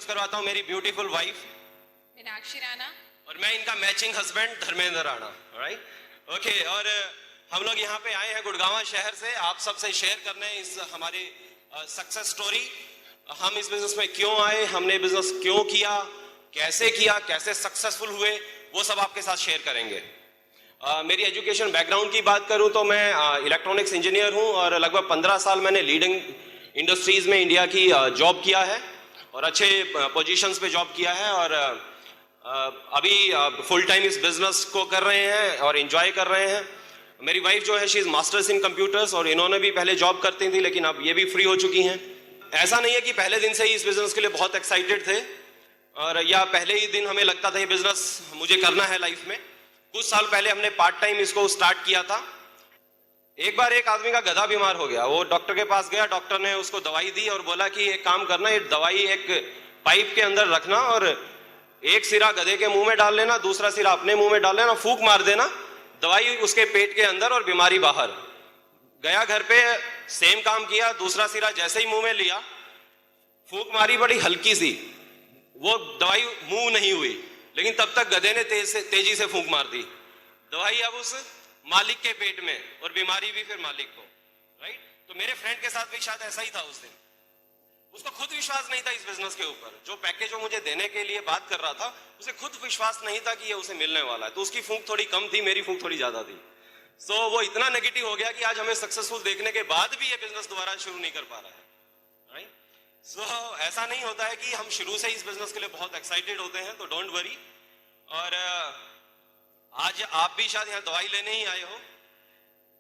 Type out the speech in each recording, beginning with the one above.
करवाता हूँ मेरी ब्यूटीफुल वाइफ मीनाक्षी राणा और मैं इनका matching husband Dharmendra Rana. Right okay. और हम लोग यहाँ पे आए हैं गुड़गांव शहर से आप सबसे शेयर करने इस हमारे सक्सेस स्टोरी। हम इस बिजनेस में क्यों आए, हमने बिजनेस क्यों किया, कैसे सक्सेसफुल हुए, वो सब आपके साथ शेयर करेंगे। मेरी एजुकेशन बैकग्राउंड की बात करूं तो मैं इलेक्ट्रॉनिक्स इंजीनियर हूं और लगभग 15 साल मैंने लीडिंग इंडस्ट्रीज में इंडिया की जॉब किया है और अच्छे पोजीशंस पे जॉब किया है और अभी फुल टाइम इस बिजनेस को कर रहे हैं और एंजॉय कर रहे हैं। मेरी वाइफ जो है she is masters in computers और इन्होंने भी पहले जॉब करती थी लेकिन अब ये भी फ्री हो चुकी हैं। ऐसा नहीं है कि पहले दिन से ही इस बिजनेस के लिए बहुत एक्साइटेड थे और या पहले ही दिन हमें लगता था ये बिजनेस मुझे करना है लाइफ में। कुछ साल पहले हमने पार्ट टाइम इसको स्टार्ट किया था। एक बार एक आदमी का गधा बीमार हो गया, वो डॉक्टर के पास गया, डॉक्टर ने उसको दवाई दी और बोला कि एक काम करना, ये दवाई एक पाइप के अंदर रखना और एक सिरा गधे के मुंह में डाल लेना, दूसरा सिरा अपने मुंह में डाल लेना, फूंक मार देना, दवाई उसके पेट के अंदर और बीमारी बाहर। गया घर पे, सेम काम किया, दूसरा सिरा जैसे ही मुंह में लिया, फूंक मारी बड़ी हल्की सी, वो दवाई मुंह नहीं हुई, लेकिन तब तक गधे ने तेजी से फूंक मार दी। दवाई अब उस मालिक के पेट में और बीमारी भी फिर मालिक को। राइट। तो मेरे फ्रेंड के साथ भी शायद ऐसा ही था उस दिन। उसको खुद विश्वास नहीं था इस बिजनेस के ऊपर, जो पैकेज वो मुझे देने के लिए बात कर रहा था उसे खुद विश्वास नहीं था कि ये उसे मिलने वाला है। तो उसकी फूंक थोड़ी कम थी, मेरी फूंक थोड़ी ज्यादा थी। सो वो इतना नेगेटिव हो गया कि आज हमें सक्सेसफुल देखने के बाद भी ये बिजनेस दोबारा शुरू नहीं कर पा रहा है। राइट। सो ऐसा नहीं होता है कि हम शुरू से इस बिजनेस के लिए बहुत एक्साइटेड होते हैं, तो डोंट वरी। और आज आप भी शायद यहाँ दवाई लेने ही आए हो,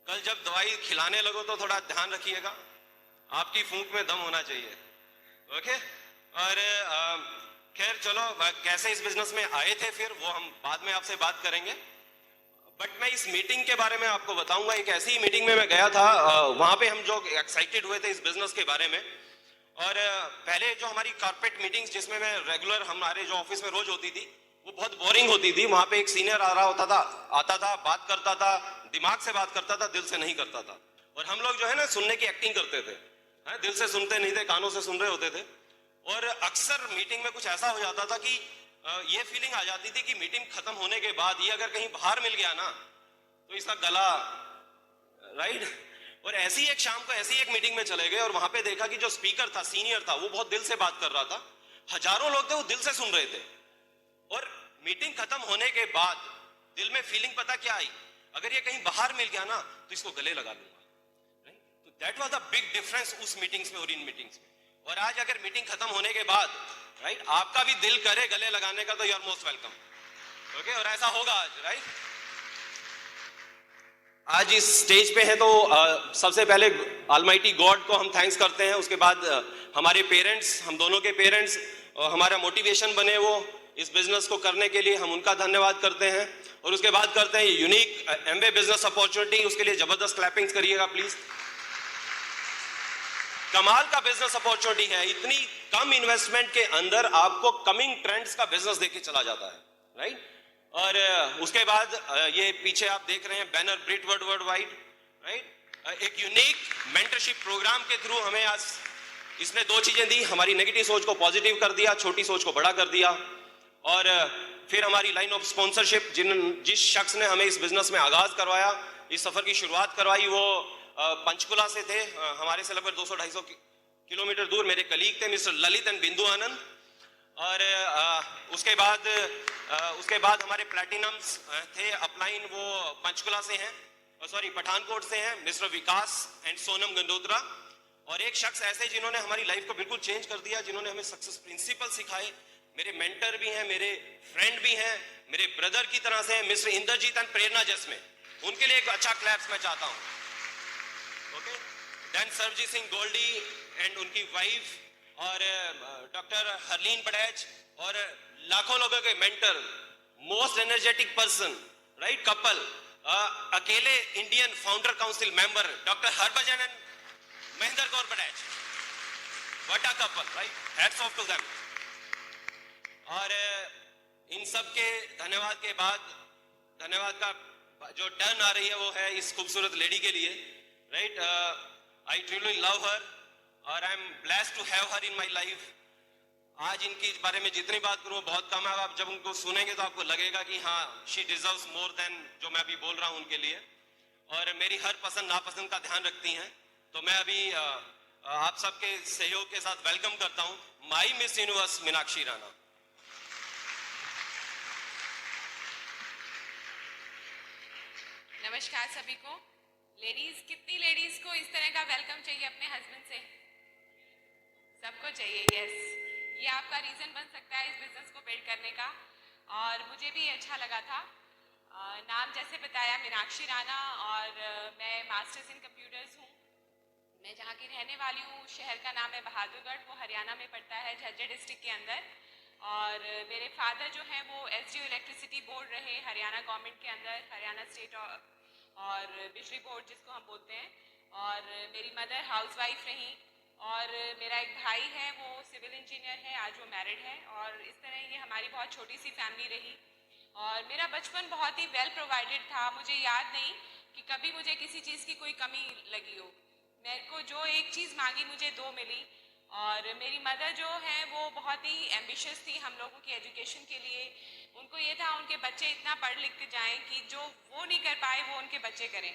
कल जब दवाई खिलाने लगो तो थोड़ा ध्यान रखिएगा, आपकी फूंक में दम होना चाहिए। ओके। और खैर चलो, कैसे इस बिजनेस में आए थे फिर वो हम बाद में आपसे बात करेंगे। बट मैं इस मीटिंग के बारे में आपको बताऊंगा। एक ऐसी मीटिंग में मैं गया था, वहां पे हम जो एक्साइटेड हुए थे इस बिजनेस के बारे में। और पहले जो हमारी कॉर्पोरेट मीटिंग्स जिसमें मैं रेगुलर हमारे जो ऑफिस में रोज होती थी वो बहुत बोरिंग होती थी। वहां पे एक सीनियर आ रहा होता था, आता था, बात करता था, दिमाग से बात करता था, दिल से नहीं करता था। और हम लोग जो है ना सुनने की एक्टिंग करते थे, दिल से सुनते नहीं थे, कानों से सुन रहे होते थे। और अक्सर मीटिंग में कुछ ऐसा हो जाता था कि ये फीलिंग आ जाती थी कि मीटिंग खत्म होने के बाद ये अगर कहीं बाहर मिल गया ना तो इसका गला। राइट। और ऐसी एक शाम को ऐसी एक मीटिंग में चले गए और वहां पे देखा कि जो स्पीकर था, सीनियर था, वो बहुत दिल से बात कर रहा था। हजारों लोग थे, वो दिल से सुन रहे थे। और मीटिंग खत्म होने के बाद दिल में फीलिंग पता क्या आई, अगर ये कहीं बाहर मिल गया ना तो इसको गले लगा लूंगा। तो that was the big difference उस मीटिंग्स में और इन मीटिंग्स में। और आज अगर मीटिंग खत्म होने के बाद राइट आपका भी दिल करे गले लगाने का तो you are most welcome. Okay. और ऐसा होगा आज। राइट। आज इस स्टेज पे है तो सबसे पहले ऑलमाइटी गॉड को हम थैंक्स करते हैं। उसके बाद हमारे पेरेंट्स, हम दोनों के पेरेंट्स हमारा मोटिवेशन बने वो इस बिजनेस को करने के लिए, हम उनका धन्यवाद करते हैं। और उसके बाद करते हैं यूनिक एमवे बिजनेस अपॉर्चुनिटी, उसके लिए जबरदस्त क्लैपिंग्स करिएगा प्लीज। कमाल का बिजनेस अपॉर्चुनिटी है, इतनी कम इन्वेस्टमेंट के अंदर आपको कमिंग ट्रेंड्स का बिजनेस देके चला जाता है। राइट। और उसके बाद ये पीछे आप देख रहे हैं बैनर ब्रिट वर्ल्ड वाइड। राइट। एक यूनिक मेंटरशिप प्रोग्राम के थ्रू हमें आज इसने दो चीजें दी, हमारी नेगेटिव सोच को पॉजिटिव कर दिया, छोटी सोच को बड़ा कर दिया। और फिर हमारी लाइन ऑफ स्पॉन्सरशिप, जिस शख्स ने हमें इस बिजनेस में आगाज करवाया, इस सफर की शुरुआत करवाई, वो पंचकुला से थे, हमारे से लगभग 200-250 किलोमीटर दूर मेरे कलीग थे मिस्टर ललित एंड बिंदु आनंद। और उसके बाद हमारे प्लैटिनम्स थे अपलाइन, वो पंचकुला से हैं, सॉरी पठानकोट से हैं, mister Vikas and Sonam Gandotra. और एक शख्स ऐसे जिन्होंने हमारी लाइफ को बिल्कुल चेंज कर दिया, जिन्होंने हमें सक्सेस प्रिंसिपल सिखाए, मेरे मेंटर भी हैं, मेरे फ्रेंड भी हैं, मेरे ब्रदर की तरह से, मिस्टर इंद्रजीत एंड प्रेरणा जैसमे। उनके लिए एक अच्छा क्लैप्स मैं चाहता हूं। Okay. Then Sarjeet Singh Goldy and उनकी वाइफ और डॉक्टर हरलीन बड़ैच और लाखों लोगों के mentor, most energetic person, right couple, अकेले Indian founder council member doctor Harbhajan and Mahendra Gaur Badaich. What a couple. Right. Hats off to them. और इन सब के धन्यवाद के बाद, धन्यवाद का जो टर्न आ रही है वो है इस खूबसूरत लेडी के लिए। Right. I truly love her और I am blessed to have her in my life. आज इनके बारे में जितनी बात करूँ बहुत कम है। आप जब उनको सुनेंगे तो आपको लगेगा कि हाँ, शी डिजर्व्स मोर देन जो मैं अभी बोल रहा हूँ उनके लिए, और मेरी हर पसंद नापसंद का ध्यान रखती हैं। तो मैं अभी आप सबके सहयोग के साथ वेलकम करता हूँ माई मिस यूनिवर्स मीनाक्षी राणा। नमस्कार सभी को। लेडीज, कितनी लेडीज को इस तरह का वेलकम चाहिए अपने हस्बैंड से? सबको चाहिए, यस। ये आपका रीजन बन सकता है इस बिजनेस को बिल्ड करने का, और मुझे भी अच्छा लगा था। नाम जैसे बताया, मीनाक्षी राणा, और मैं मास्टर्स इन कंप्यूटर्स हूँ। मैं जहाँ की रहने वाली हूँ, शहर का नाम है बहादुरगढ़, वो हरियाणा में पड़ता है, झज्जर डिस्ट्रिक्ट के अंदर। और मेरे फादर जो हैं वो एसडीओ इलेक्ट्रिसिटी बोर्ड रहे हरियाणा गवर्नमेंट के अंदर, हरियाणा स्टेट और बिजली बोर्ड जिसको हम बोलते हैं। और मेरी मदर हाउसवाइफ रही, और मेरा एक भाई है वो सिविल इंजीनियर है, आज वो मैरिड है। और इस तरह ये हमारी बहुत छोटी सी फैमिली रही। और मेरा बचपन बहुत ही वेल प्रोवाइडेड था। मुझे याद नहीं कि कभी मुझे किसी चीज़ की कोई कमी लगी हो। मेरे को जो एक चीज़ मांगी मुझे दो मिली। और मेरी मदर जो है वो बहुत ही एम्बिशियस थी हम लोगों की एजुकेशन के लिए। उनको ये था उनके बच्चे इतना पढ़ लिख के जाएं कि जो वो नहीं कर पाए वो उनके बच्चे करें।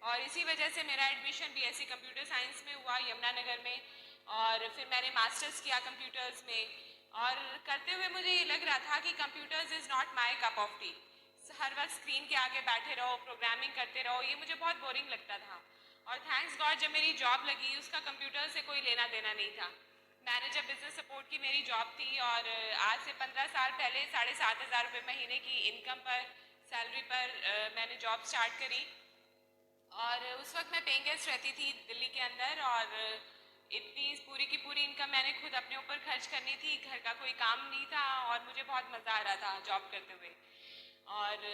और इसी वजह से मेरा एडमिशन बीएससी कंप्यूटर साइंस में हुआ यमुनानगर में, और फिर मैंने मास्टर्स किया कंप्यूटर्स में। और करते हुए मुझे ये लग रहा था कि computers is not my cup of tea. हर वक्त स्क्रीन के आगे बैठे रहो, प्रोग्रामिंग करते रहो, ये मुझे बहुत बोरिंग लगता था। और थैंक्स गॉड जब मेरी जॉब लगी, उसका कंप्यूटर से कोई लेना देना नहीं था। मैनेजर बिजनेस सपोर्ट की मेरी जॉब थी, और आज से 15 साल पहले 7,500 रुपये महीने की इनकम पर, सैलरी पर मैंने जॉब स्टार्ट करी। और उस वक्त मैं पेइंग गेस्ट रहती थी दिल्ली के अंदर, और इतनी पूरी की पूरी इनकम मैंने खुद अपने ऊपर खर्च करनी थी। घर का कोई काम नहीं था, और मुझे बहुत मज़ा आ रहा था जॉब करते हुए। और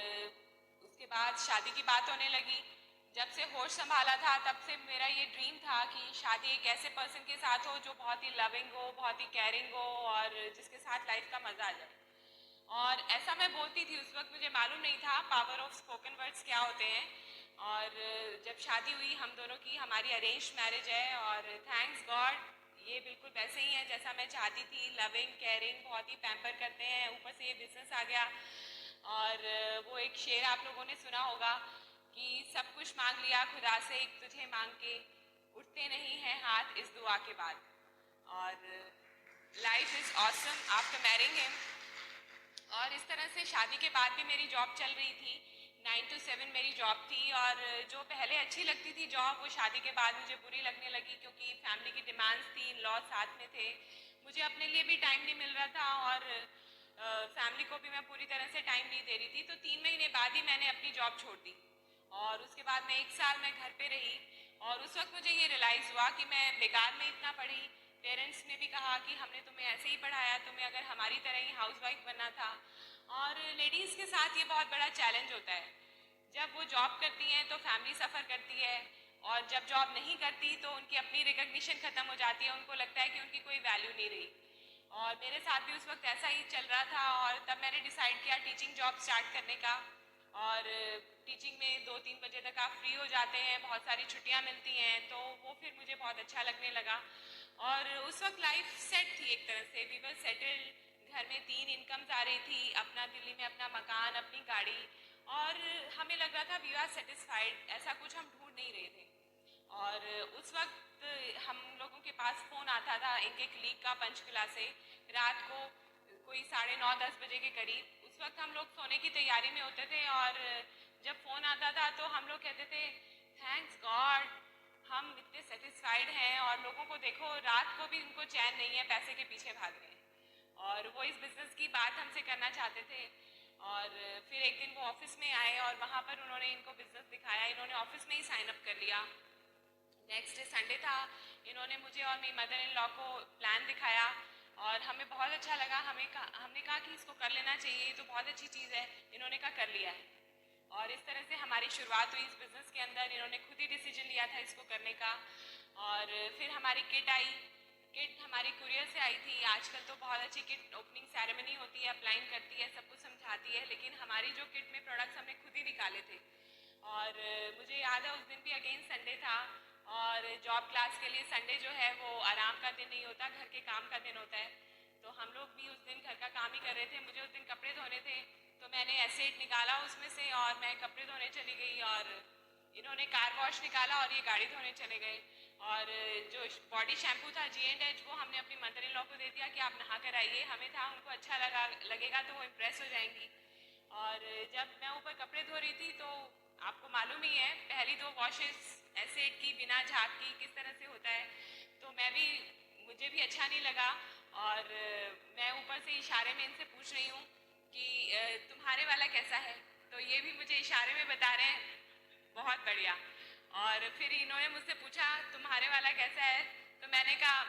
उसके बाद शादी की बात होने लगी। जब से होश संभाला था तब से मेरा ये ड्रीम था कि शादी एक ऐसे पर्सन के साथ हो जो बहुत ही लविंग हो, बहुत ही केयरिंग हो, और जिसके साथ लाइफ का मज़ा आ जाए। और ऐसा मैं बोलती थी। उस वक्त मुझे मालूम नहीं था पावर ऑफ स्पोकन वर्ड्स क्या होते हैं। और जब शादी हुई हम दोनों की, हमारी अरेंज मैरिज है, और थैंक्स गॉड ये बिल्कुल वैसे ही है जैसा मैं चाहती थी। लविंग, केयरिंग, बहुत ही पैम्पर करते हैं। ऊपर से ये बिजनेस आ गया। और वो एक शेर आप लोगों ने सुना होगा कि सब कुछ मांग लिया खुदा से, एक तुझे मांग के उठते नहीं हैं हाथ इस दुआ के बाद। और life is awesome after marrying him. और इस तरह से शादी के बाद भी मेरी जॉब चल रही थी। 9 to 7 मेरी जॉब थी। और जो पहले अच्छी लगती थी जॉब, वो शादी के बाद मुझे बुरी लगने लगी, क्योंकि फैमिली की डिमांड्स थी, इन लॉ साथ में थे। मुझे अपने लिए भी टाइम नहीं मिल रहा था, और फैमिली को भी मैं पूरी तरह से टाइम नहीं दे रही थी। तो 3 महीने बाद ही मैंने अपनी जॉब छोड़ दी। और उसके बाद मैं 1 साल मैं घर पे रही। और उस वक्त मुझे ये रियलाइज़ हुआ कि मैं बेकार में इतना पढ़ी। पेरेंट्स ने भी कहा कि हमने तुम्हें ऐसे ही पढ़ाया, तुम्हें अगर हमारी तरह ही हाउसवाइफ बनना था। और लेडीज़ के साथ ये बहुत बड़ा चैलेंज होता है। जब वो जॉब करती हैं तो फैमिली सफ़र करती है, और जब जॉब नहीं करती तो उनकी अपनी रिकग्निशन ख़त्म हो जाती है। उनको लगता है कि उनकी कोई वैल्यू नहीं रही। और मेरे साथ भी उस वक्त ऐसा ही चल रहा था। और तब मैंने डिसाइड किया टीचिंग जॉब स्टार्ट करने का। और टीचिंग में 2-3 बजे तक आप फ्री हो जाते हैं, बहुत सारी छुट्टियां मिलती हैं, तो वो फिर मुझे बहुत अच्छा लगने लगा। और उस वक्त लाइफ सेट थी एक तरह से, वी वर सेटल्ड। घर में 3 इनकम्स आ रही थी, अपना दिल्ली में अपना मकान, अपनी गाड़ी। और हमें लग रहा था वी आर सेटिस्फाइड, ऐसा कुछ हम ढूंढ नहीं रहे थे। और उस वक्त हम लोगों के पास फ़ोन आता था एक एक लीग का पंचकुला से, रात को कोई 9:30-10 बजे के करीब। उस वक्त हम लोग सोने की तैयारी में होते थे, और जब फ़ोन आता था तो हम लोग कहते थे थैंक्स गॉड हम इतने सेटिस्फाइड हैं। और लोगों को देखो रात को भी उनको चैन नहीं है, पैसे के पीछे भाग रहे हैं। और वो इस बिज़नेस की बात हमसे करना चाहते थे। और फिर एक दिन वो ऑफिस में आए, और वहाँ पर उन्होंने इनको बिज़नेस दिखाया। इन्होंने ऑफिस में ही साइन अप कर लिया। नेक्स्ट डे संडे था। इन्होंने मुझे और मेरी मदर इन लॉ को प्लान दिखाया, और हमें बहुत अच्छा लगा। हमने कहा कि इसको कर लेना चाहिए, ये तो बहुत अच्छी चीज़ है। इन्होंने कहा कर लिया है। और इस तरह से हमारी शुरुआत हुई इस बिज़नेस के अंदर। इन्होंने खुद ही डिसीजन लिया था इसको करने का। और फिर हमारी किट आई। किट हमारी कुरियर से आई थी। आजकल तो बहुत अच्छी किट ओपनिंग सेरेमनी होती है, अप्लाइन करती है, सब कुछ समझाती है, लेकिन हमारी जो किट में प्रोडक्ट्स हमने खुद ही निकाले थे। और मुझे याद है उस दिन भी अगेन संडे था। और जॉब क्लास के लिए संडे जो है वो आराम का दिन नहीं होता, घर के काम का दिन होता है। तो हम लोग भी उस दिन घर का काम ही कर रहे थे, मुझे उस दिन कपड़े धोने थे, तो मैंने एसिड निकाला उसमें से और मैं कपड़े धोने चली गई और इन्होंने कार वॉश निकाला और ये गाड़ी धोने चले गए। और जो बॉडी शैम्पू था G&H वो हमने अपनी मदर इन लॉ को दे दिया कि आप नहा कर आइए, हमें था उनको अच्छा लगेगा तो वो इम्प्रेस हो जाएंगी। और जब मैं ऊपर कपड़े धो रही थी तो आपको मालूम ही है पहली 2 वॉशेस एसिड की बिना झाग की किस तरह से होता है, तो मुझे भी अच्छा नहीं लगा। और मैं ऊपर से इशारे में इनसे पूछ रही हूँ कि तुम्हारे वाला कैसा है, तो ये भी मुझे इशारे में बता रहे हैं बहुत बढ़िया। और फिर इन्होंने मुझसे पूछा तुम्हारे वाला कैसा है, तो मैंने कहा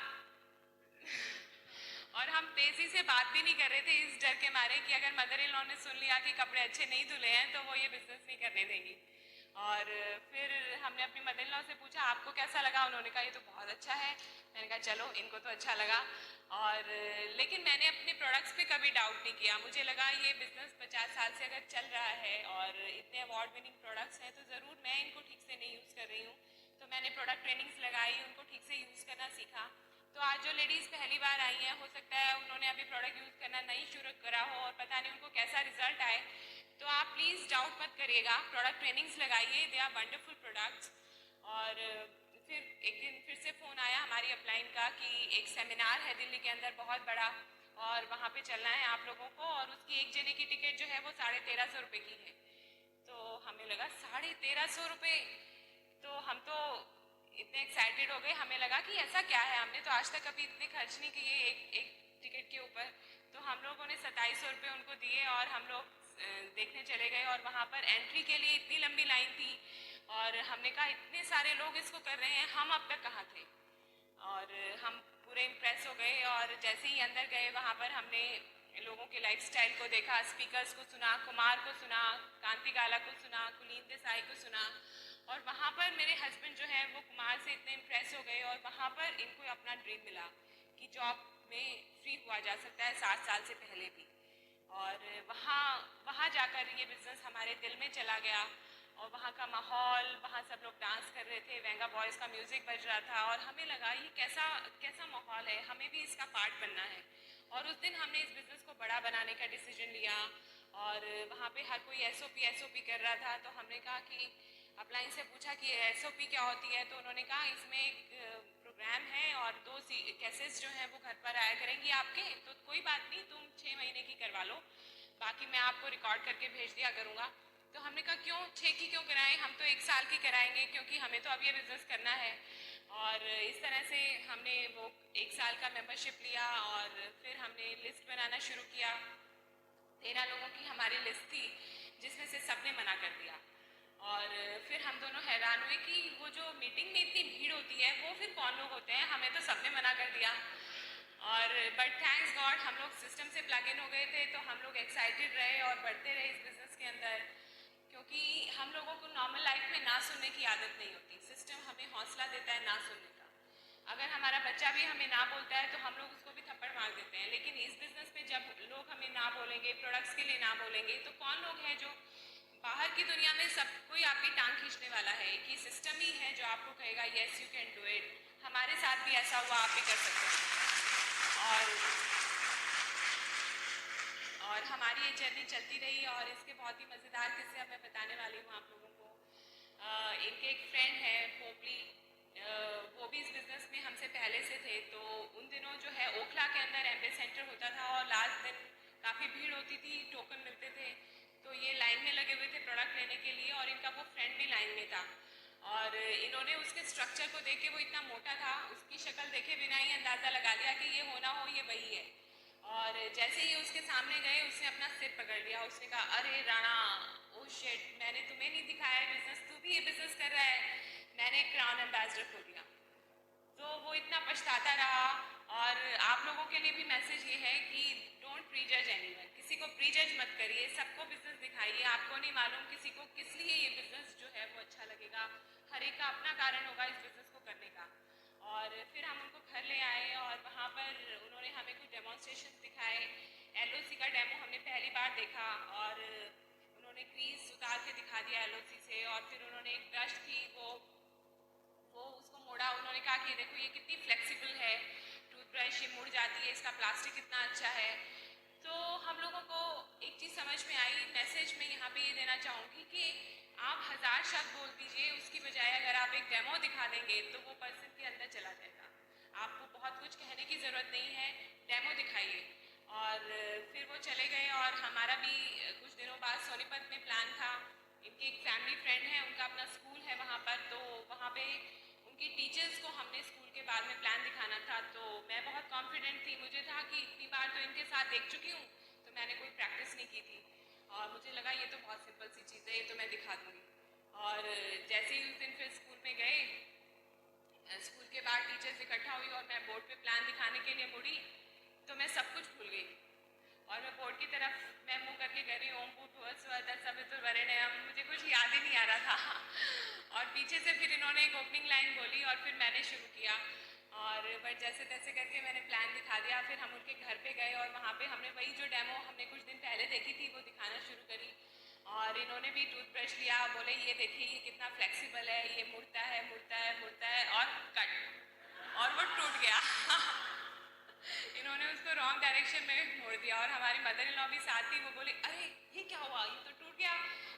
और हम तेजी से बात भी नहीं कर रहे थे इस डर के मारे कि अगर मदर इन लॉ ने सुन लिया कि कपड़े अच्छे नहीं धुले हैं तो वो ये बिजनेस नहीं करने देंगी। और फिर हमने अपनी मदर इन लॉ से पूछा आपको कैसा लगा, उन्होंने कहा ये तो बहुत अच्छा है। मैंने कहा चलो इनको तो अच्छा लगा। और लेकिन मैंने अपने प्रोडक्ट्स पे कभी डाउट नहीं किया, मुझे लगा ये बिजनेस 50 साल से अगर चल रहा है और इतने अवार्ड विनिंग प्रोडक्ट्स हैं तो ज़रूर मैं इनको ठीक से नहीं यूज़ कर रही हूँ। तो मैंने प्रोडक्ट ट्रेनिंग्स लगाई, उनको ठीक से यूज़ करना सीखा। तो आज जो लेडीज़ पहली बार आई हैं हो सकता है उन्होंने अभी प्रोडक्ट यूज़ करना नहीं शुरू करा हो और पता नहीं उनको कैसा रिजल्ट आए, तो आप प्लीज़ डाउट मत करिएगा, प्रोडक्ट ट्रेनिंग्स लगाइए, दे आर वंडरफुल प्रोडक्ट्स। और फिर एक दिन फिर से फ़ोन आया हमारी अपलाइन का कि एक सेमिनार है दिल्ली के अंदर बहुत बड़ा और वहाँ पे चलना है आप लोगों को, और उसकी एक जने की टिकट जो है वो 1350 रुपये की है। तो हमें लगा 1350 रुपये, तो हम तो इतने एक्साइटेड हो गए, हमें लगा कि ऐसा क्या है, हमने तो आज तक कभी इतने खर्च नहीं किए एक टिकट के ऊपर। तो हम लोगों ने 2700 रुपये उनको दिए और हम लोग देखने चले गए। और वहाँ पर एंट्री के लिए इतनी लंबी लाइन थी और हमने कहा इतने सारे लोग इसको कर रहे हैं, हम अब तक कहाँ थे। और हम पूरे इम्प्रेस हो गए और जैसे ही अंदर गए वहाँ पर हमने लोगों के लाइफस्टाइल को देखा, स्पीकर्स को सुना, कुमार को सुना, कांति गाला को सुना, कुलीन देसाई को सुना। और वहाँ पर मेरे हस्बैंड जो है वो कुमार से इतने इम्प्रेस हो गए और वहाँ पर इनको अपना ड्रीम मिला कि जॉब में फ्री हुआ जा सकता है 7 साल से पहले भी। और वहाँ जाकर ये बिज़नेस हमारे दिल में चला गया और वहाँ का माहौल, वहाँ सब लोग डांस कर रहे थे, वेंगा बॉयज़ का म्यूज़िक बज रहा था और हमें लगा ये कैसा कैसा माहौल है, हमें भी इसका पार्ट बनना है। और उस दिन हमने इस बिज़नेस को बड़ा बनाने का डिसीजन लिया। और वहाँ पे हर कोई एसओपी कर रहा था, तो हमने कहा कि अपलाइन से पूछा कि एसओपी क्या होती है, तो उन्होंने कहा इसमें एक प्रोग्राम है और 2 केसेस जो हैं वो घर पर आया करेंगी आपके, तो कोई बात नहीं तुम 6 महीने की करवा लो, बाकी मैं आपको रिकॉर्ड करके भेज दिया करूँगा। तो हमने कहा क्यों 6 की क्यों कराएं, हम तो 1 साल की कराएंगे क्योंकि हमें तो अब ये बिज़नेस करना है। और इस तरह से हमने वो 1 साल का मेंबरशिप लिया और फिर हमने लिस्ट बनाना शुरू किया। 13 लोगों की हमारी लिस्ट थी जिसमें से सबने मना कर दिया। और फिर हम दोनों हैरान हुए कि वो जो मीटिंग में इतनी भीड़ होती है वो फिर कौन लोग होते हैं, हमें तो सबने मना कर दिया। और बट थैंक्स गॉड हम लोग सिस्टम से प्लग इन हो गए थे, तो हम लोग एक्साइटेड रहे और बढ़ते रहे इस बिज़नेस के अंदर, क्योंकि हम लोगों को नॉर्मल लाइफ में ना सुनने की आदत नहीं होती। सिस्टम हमें हौसला देता है ना सुनने का। अगर हमारा बच्चा भी हमें ना बोलता है तो हम लोग उसको भी थप्पड़ मार देते हैं, लेकिन इस बिज़नेस में जब लोग हमें ना बोलेंगे, प्रोडक्ट्स के लिए ना बोलेंगे, तो कौन लोग हैं जो बाहर की दुनिया में सब कोई आपकी टांग खींचने वाला है, कि सिस्टम ही है जो आपको कहेगा yes you can do it. हमारे साथ भी ऐसा हुआ, आप भी कर सकते हैं। और हमारी ये जर्नी चलती रही और इसके बहुत ही मज़ेदार किस्से अब मैं बताने वाली हूँ आप लोगों को। इनके एक फ्रेंड है पोपली, वो भी इस बिज़नेस में हमसे पहले से थे। तो उन दिनों जो है ओखला के अंदर एम्बे सेंटर होता था और लास्ट दिन काफ़ी भीड़ होती थी, टोकन मिलते थे, तो ये लाइन में लगे हुए थे प्रोडक्ट लेने के लिए और इनका वो फ्रेंड भी लाइन में था। और इन्होंने उसके स्ट्रक्चर को देख के, वो इतना मोटा था, उसकी शक्ल देखे बिना ही अंदाज़ा लगा लिया कि ये होना हो ये वही है। और जैसे ही उसके सामने गए उसने अपना सिर पकड़ लिया, उसने कहा अरे राणा ओ शिट, मैंने तुम्हें नहीं दिखाया है बिजनेस, तू भी ये बिजनेस कर रहा है, मैंने क्राउन एम्बेसडर खो दिया। तो वो इतना पछताता रहा। और आप लोगों के लिए भी मैसेज ये है कि डोंट प्रीजज एनीवन, किसी को प्रीजज मत करिए, सबको बिजनेस दिखाइए। आपको नहीं मालूम किसी को किस लिए ये बिजनेस जो है वो अच्छा लगेगा, हर एक का अपना कारण होगा इस बिजनेस को करने का। और फिर हम उनको घर ले आए और वहाँ पर उन्होंने हमें कुछ डेमोन्स्ट्रेशन दिखाए। एलओसी का डेमो हमने पहली बार देखा और उन्होंने क्रीज उतार के दिखा दिया एलओसी से। और फिर उन्होंने एक ब्रश थी वो उसको मोड़ा, उन्होंने कहा कि देखो ये कितनी फ्लेक्सिबल है, टूथब्रश ये मुड़ जाती है, इसका प्लास्टिक कितना अच्छा है। तो हम लोगों को एक चीज़ समझ में आई, मैसेज में यहाँ पे ये देना चाहूँगी कि आप 1000 शब्द बोल दीजिए, उसकी बजाय अगर आप एक डेमो दिखा देंगे तो वो पर्सन के अंदर चला जाएगा। आपको बहुत कुछ कहने की ज़रूरत नहीं है, डेमो दिखाइए। और फिर वो चले गए और हमारा भी कुछ दिनों बाद सोनीपत में प्लान था। इनके एक फैमिली फ्रेंड है, उनका अपना स्कूल है वहाँ पर, तो वहाँ पे उनकी टीचर्स को हमने स्कूल के बाद में प्लान दिखाना था। तो मैं बहुत कॉन्फिडेंट थी, मुझे था कि इतनी बार तो इनके साथ देख चुकी हूँ, तो मैंने कोई प्रैक्टिस नहीं की थी और मुझे लगा ये तो बहुत सिंपल सी चीज़ है, ये तो मैं दिखा दूँगी। और जैसे ही उस दिन फिर स्कूल में गए, स्कूल के बाद टीचर्स इकट्ठा हुई और मैं बोर्ड पे प्लान दिखाने के लिए मुड़ी तो मैं सब कुछ भूल गई और मैं बोर्ड की तरफ मैं मुंह करके कह रही ओम भूर्भुवस्सुः सवितुर्वरेण्यं, मुझे कुछ याद ही नहीं आ रहा था। और पीछे से फिर इन्होंने एक ओपनिंग लाइन बोली और फिर मैंने शुरू किया और बट जैसे तैसे करके मैंने प्लान दिखा दिया। फिर हम उनके घर पे गए और वहाँ पे हमने वही जो डेमो हमने कुछ दिन पहले देखी थी वो दिखाना शुरू करी और इन्होंने भी टूथब्रश लिया, बोले ये देखिए ये कितना फ्लेक्सिबल है, ये मुड़ता है मुड़ता है मुड़ता है और कट, और वो टूट गया। इन्होंने उसको रॉन्ग डायरेक्शन में मोड़ दिया और हमारी मदर इन लॉ भी साथ थी। वो बोले अरे ये क्या हुआ, ये तो टूट गया।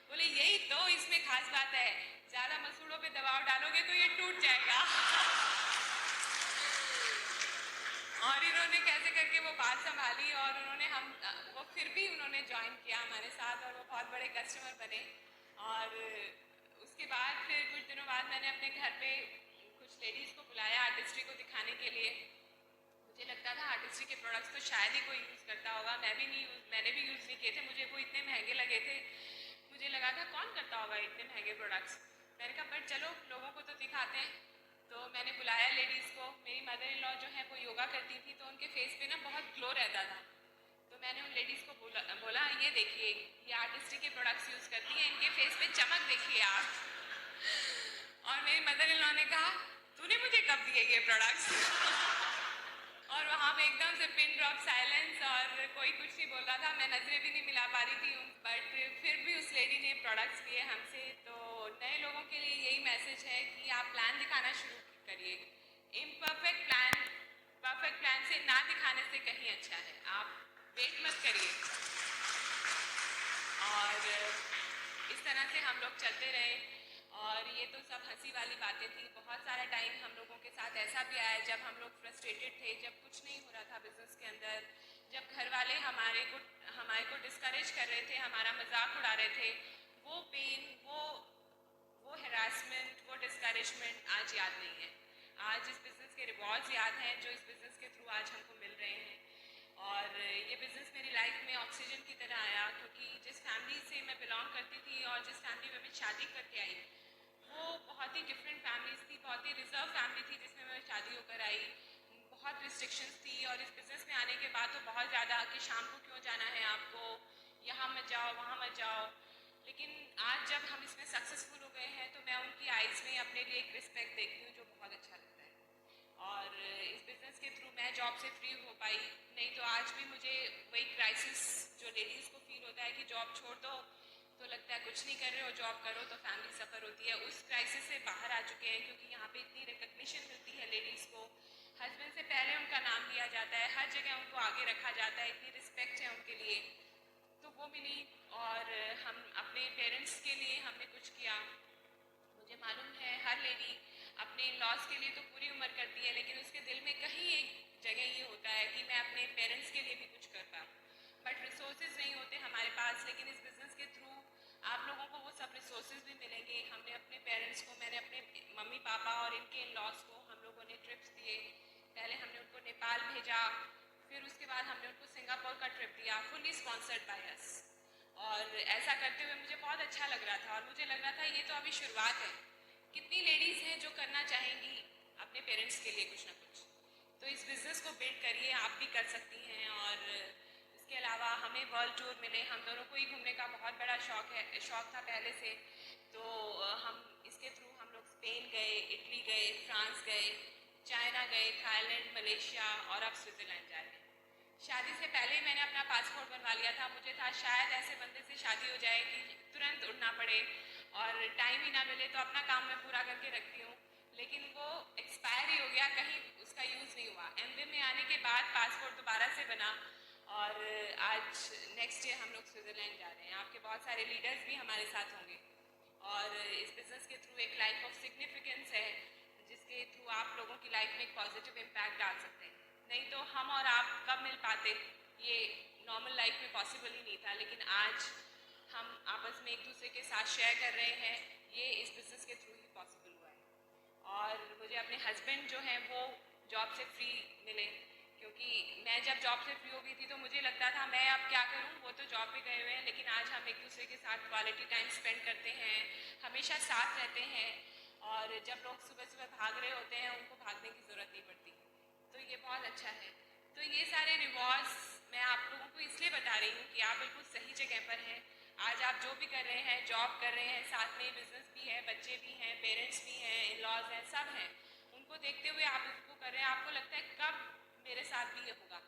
बोले यही तो इसमें खास बात है, ज़्यादा मसूड़ों पे दबाव डालोगे तो ये टूट जाएगा। और इन्होंने कैसे करके वो बात संभाली और उन्होंने वो फिर भी उन्होंने ज्वाइन किया हमारे साथ और वो बहुत बड़े कस्टमर बने। और उसके बाद फिर कुछ दिनों बाद मैंने अपने घर पे कुछ लेडीज़ को बुलाया आर्टिस्ट्री को दिखाने के लिए। मुझे लगता था आर्टिस्ट्री के प्रोडक्ट्स तो शायद ही कोई यूज़ करता होगा, मैंने भी यूज़ नहीं किए थे, मुझे वो इतने महंगे लगे थे। मुझे लगा था कौन करता होगा इतने महंगे प्रोडक्ट्स। मैंने कहा बट चलो लोगों को तो दिखाते हैं। तो मैंने बुलाया लेडीज़ को। मेरी मदर इन लॉ जो है वो योगा करती थी तो उनके फेस पे ना बहुत ग्लो रहता था। तो मैंने उन लेडीज़ को बोला ये देखिए ये आर्टिस्ट्री के प्रोडक्ट्स यूज़ करती हैं, इनके फेस पे चमक देखिए आप। और मेरी मदर इन लॉ ने कहा तूने मुझे कब दिए ये प्रोडक्ट्स? और वहाँ पे एकदम से पिन ड्रॉप साइलेंस और कोई कुछ नहीं बोल रहा था, मैं नज़रें भी नहीं मिला पा रही थी। बट फिर भी उस लेडी ने प्रोडक्ट्स लिए हमसे। तो नए लोगों के लिए यही मैसेज है कि आप प्लान दिखाना शुरू करिए। इम्परफेक्ट प्लान परफेक्ट प्लान से ना दिखाने से कहीं अच्छा है, आप वेट मत करिए। और इस तरह से हम लोग चलते रहे और ये तो सब हंसी वाली बातें थी। बहुत सारा टाइम हम लोगों के साथ ऐसा भी आया जब हम लोग फ्रस्ट्रेटेड थे, जब कुछ नहीं हो रहा था बिजनेस के अंदर, जब घर वाले हमारे को डिस्करेज कर रहे थे, हमारा मजाक उड़ा रहे थे। वो पेन, वो हैरासमेंट, वो डिस्करेजमेंट आज याद नहीं है। आज इस बिज़नेस के रिवॉर्ड्स याद हैं जो इस बिज़नेस के थ्रू आज हमको मिल रहे हैं। और ये बिज़नेस मेरी लाइफ में ऑक्सीजन की तरह आया, क्योंकि जिस फैमिली से मैं बिलोंग करती थी और जिस फैमिली में मैं शादी करके आई वो बहुत ही डिफरेंट फैमिलीज थी, बहुत ही रिजर्व फैमिली थी जिसमें मैं शादी होकर आई। बहुत रिस्ट्रिक्शंस थी और इस बिज़नेस में आने के बाद तो बहुत ज़्यादा कि शाम को क्यों जाना है आपको, यहाँ मत जाओ वहाँ मत जाओ। लेकिन आज जब हम इसमें सक्सेसफुल हो गए हैं तो मैं उनकी आइज़ में अपने लिए एक रिस्पेक्ट देखती हूँ जो बहुत अच्छा लगता है। और इस बिज़नेस के थ्रू मैं जॉब से फ्री हो पाई, नहीं तो आज भी मुझे वही क्राइसिस जो लेडीज़ को फील होता है कि जॉब छोड़ दो तो लगता है कुछ नहीं कर रहे हो, जॉब करो तो फैमिली सफ़र होती है। उस क्राइसिस से बाहर आ चुके हैं क्योंकि यहाँ पे इतनी रिकग्निशन मिलती है लेडीज़ को, हस्बैंड से पहले उनका नाम लिया जाता है, हर जगह उनको आगे रखा जाता है, इतनी रिस्पेक्ट है उनके लिए। तो वो मिली और हम अपने पेरेंट्स के लिए हमने कुछ किया। मुझे मालूम है हर लेडी अपने लॉस के लिए तो पूरी उम्र करती है, लेकिन उसके दिल में कहीं एक जगह ये होता है कि मैं अपने पेरेंट्स के लिए भी कुछ कर पाऊँ। बट रिसोर्सेज नहीं होते हमारे पास, लेकिन इस बिज़नेस के थ्रू आप लोगों को वो सब रिसोर्सेज भी मिलेंगे। हमने अपने पेरेंट्स को, मैंने अपने मम्मी पापा और इनके लॉस को हम लोगों ने ट्रिप्स दिए। पहले हमने उनको नेपाल भेजा, फिर उसके बाद हमने उनको सिंगापुर का ट्रिप दिया, फुली स्पॉन्सर्ड बाय अस। और ऐसा करते हुए मुझे बहुत अच्छा लग रहा था और मुझे लग रहा था ये तो अभी शुरुआत है। कितनी लेडीज़ हैं जो करना चाहेंगी अपने पेरेंट्स के लिए कुछ ना कुछ। तो इस बिज़नेस को बिल्ड करिए, आप भी कर सकती हैं। और इसके अलावा हमें वर्ल्ड टूर मिले, हम दोनों को ही घूमने का बहुत बड़ा शौक़ था पहले से। तो हम इसके थ्रू हम लोग स्पेन गए, इटली गए, फ्रांस गए, चाइना गए, थाईलैंड, मलेशिया और अब स्विट्ज़रलैंड जा रहे हैं। शादी से पहले ही मैंने अपना पासपोर्ट बनवा लिया था। मुझे था शायद ऐसे बंदे से शादी हो जाए कि तुरंत उड़ना पड़े और टाइम ही ना मिले तो अपना काम मैं पूरा करके रखती हूँ। लेकिन वो एक्सपायर ही हो गया, कहीं उसका यूज़ नहीं हुआ। एमबीए में आने के बाद पासपोर्ट दोबारा से बना और आज नेक्स्ट ईयर हम लोग स्विट्ज़रलैंड जा रहे हैं। आपके बहुत सारे लीडर्स भी हमारे साथ होंगे और इस बिज़नेस के थ्रू एक लाइफ ऑफ सिग्निफिकेंस है जिसके थ्रू आप लोगों की लाइफ में एक पॉजिटिव इम्पैक्ट डाल सकते हैं। नहीं तो हम और आप कब मिल पाते, ये नॉर्मल लाइफ में पॉसिबल ही नहीं था, लेकिन आज हम आपस में एक दूसरे के साथ शेयर कर रहे हैं, ये इस बिज़नेस के थ्रू ही पॉसिबल हुआ है। और मुझे अपने हस्बैंड जो हैं वो जॉब से फ्री मिले, क्योंकि मैं जब जॉब से फ्री हो गई थी तो मुझे लगता था मैं अब क्या करूं, वो तो जॉब पे गए हुए हैं, लेकिन आज हम एक दूसरे के साथ क्वालिटी टाइम स्पेंड करते हैं, हमेशा साथ रहते हैं। और जब लोग सुबह सुबह भाग रहे होते हैं उनको भागने की ज़रूरत नहीं पड़ती, तो ये बहुत अच्छा है। तो ये सारे रिवॉर्ड्स मैं आप लोगों को इसलिए बता रही हूँ कि आप बिल्कुल सही जगह पर हैं। आज आप जो भी कर रहे हैं, जॉब कर रहे हैं, साथ में बिजनेस भी है, बच्चे भी हैं, पेरेंट्स भी हैं, इन लॉज हैं, सब हैं, उनको देखते हुए आप इसको कर रहे हैं। आपको लगता है कब मेरे साथ भी ये होगा,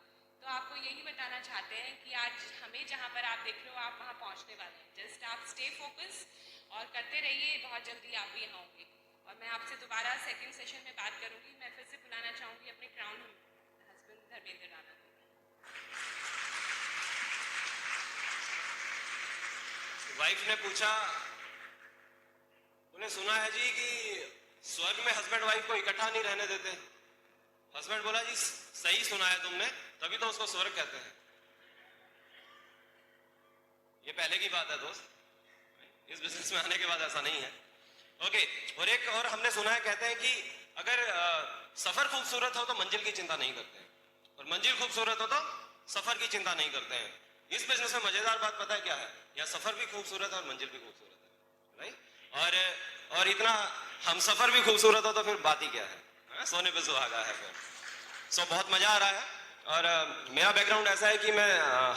तो आपको यही बताना चाहते हैं कि आज हमें जहाँ पर आप देख रहे हो आप वहाँ पहुँचने वाले हैं। जस्ट आप स्टे फोकस और करते रहिए, बहुत जल्दी आप भी यहाँ होंगे। और मैं आपसे दोबारा सेकंड सेशन में बात करूँगी। मैं फिर से बुलाना चाहूँगी अपने क्राउन हस्बैंड धर्मेंद्र राणा को। वाइफ ने पूछा, तूने सुना है जी कि स्वर्ग में हस्बैंड वाइफ को इकट्ठा नहीं रहने देते। हस्बैंड बोला, जी सही सुना है तुमने, तभी तो उसको स्वर्ग कहते हैं। ये पहले की बात है दोस्त, इस बिजनेस में आने के बाद ऐसा नहीं है। ओके, और एक और हमने सुना है, कहते हैं कि अगर सफर खूबसूरत हो तो मंजिल की चिंता नहीं करते हैं, और मंजिल खूबसूरत हो तो सफर की चिंता नहीं करते हैं। इस बिजनेस में मजेदार बात पता है क्या है? यहाँ सफर भी खूबसूरत है और मंजिल भी खूबसूरत है, राइट? और इतना हम सफर भी खूबसूरत हो तो फिर बात ही क्या है, सोने पे सुहागा है फिर। सो बहुत मजा आ रहा है। और मेरा बैकग्राउंड ऐसा है कि मैं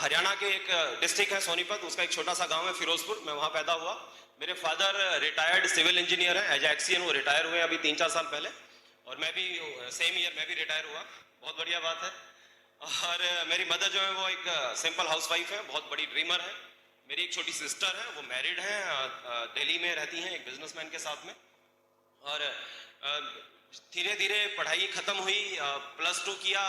हरियाणा के एक डिस्ट्रिक्ट है सोनीपत, उसका एक छोटा सा गांव है फिरोजपुर, मैं वहाँ पैदा हुआ। मेरे फादर रिटायर्ड सिविल इंजीनियर हैं, एज एक्सीएन वो रिटायर हुए अभी 3-4 साल पहले, और मैं भी सेम ईयर मैं भी रिटायर हुआ, बहुत बढ़िया बात है। और मेरी मदर जो है वो एक सिंपल हाउसवाइफ है, बहुत बड़ी ड्रीमर है। मेरी एक छोटी सिस्टर है, वो मैरिड है, दिल्ली में रहती हैं एक बिजनेसमैन के साथ में। और धीरे धीरे पढ़ाई खत्म हुई, +2 किया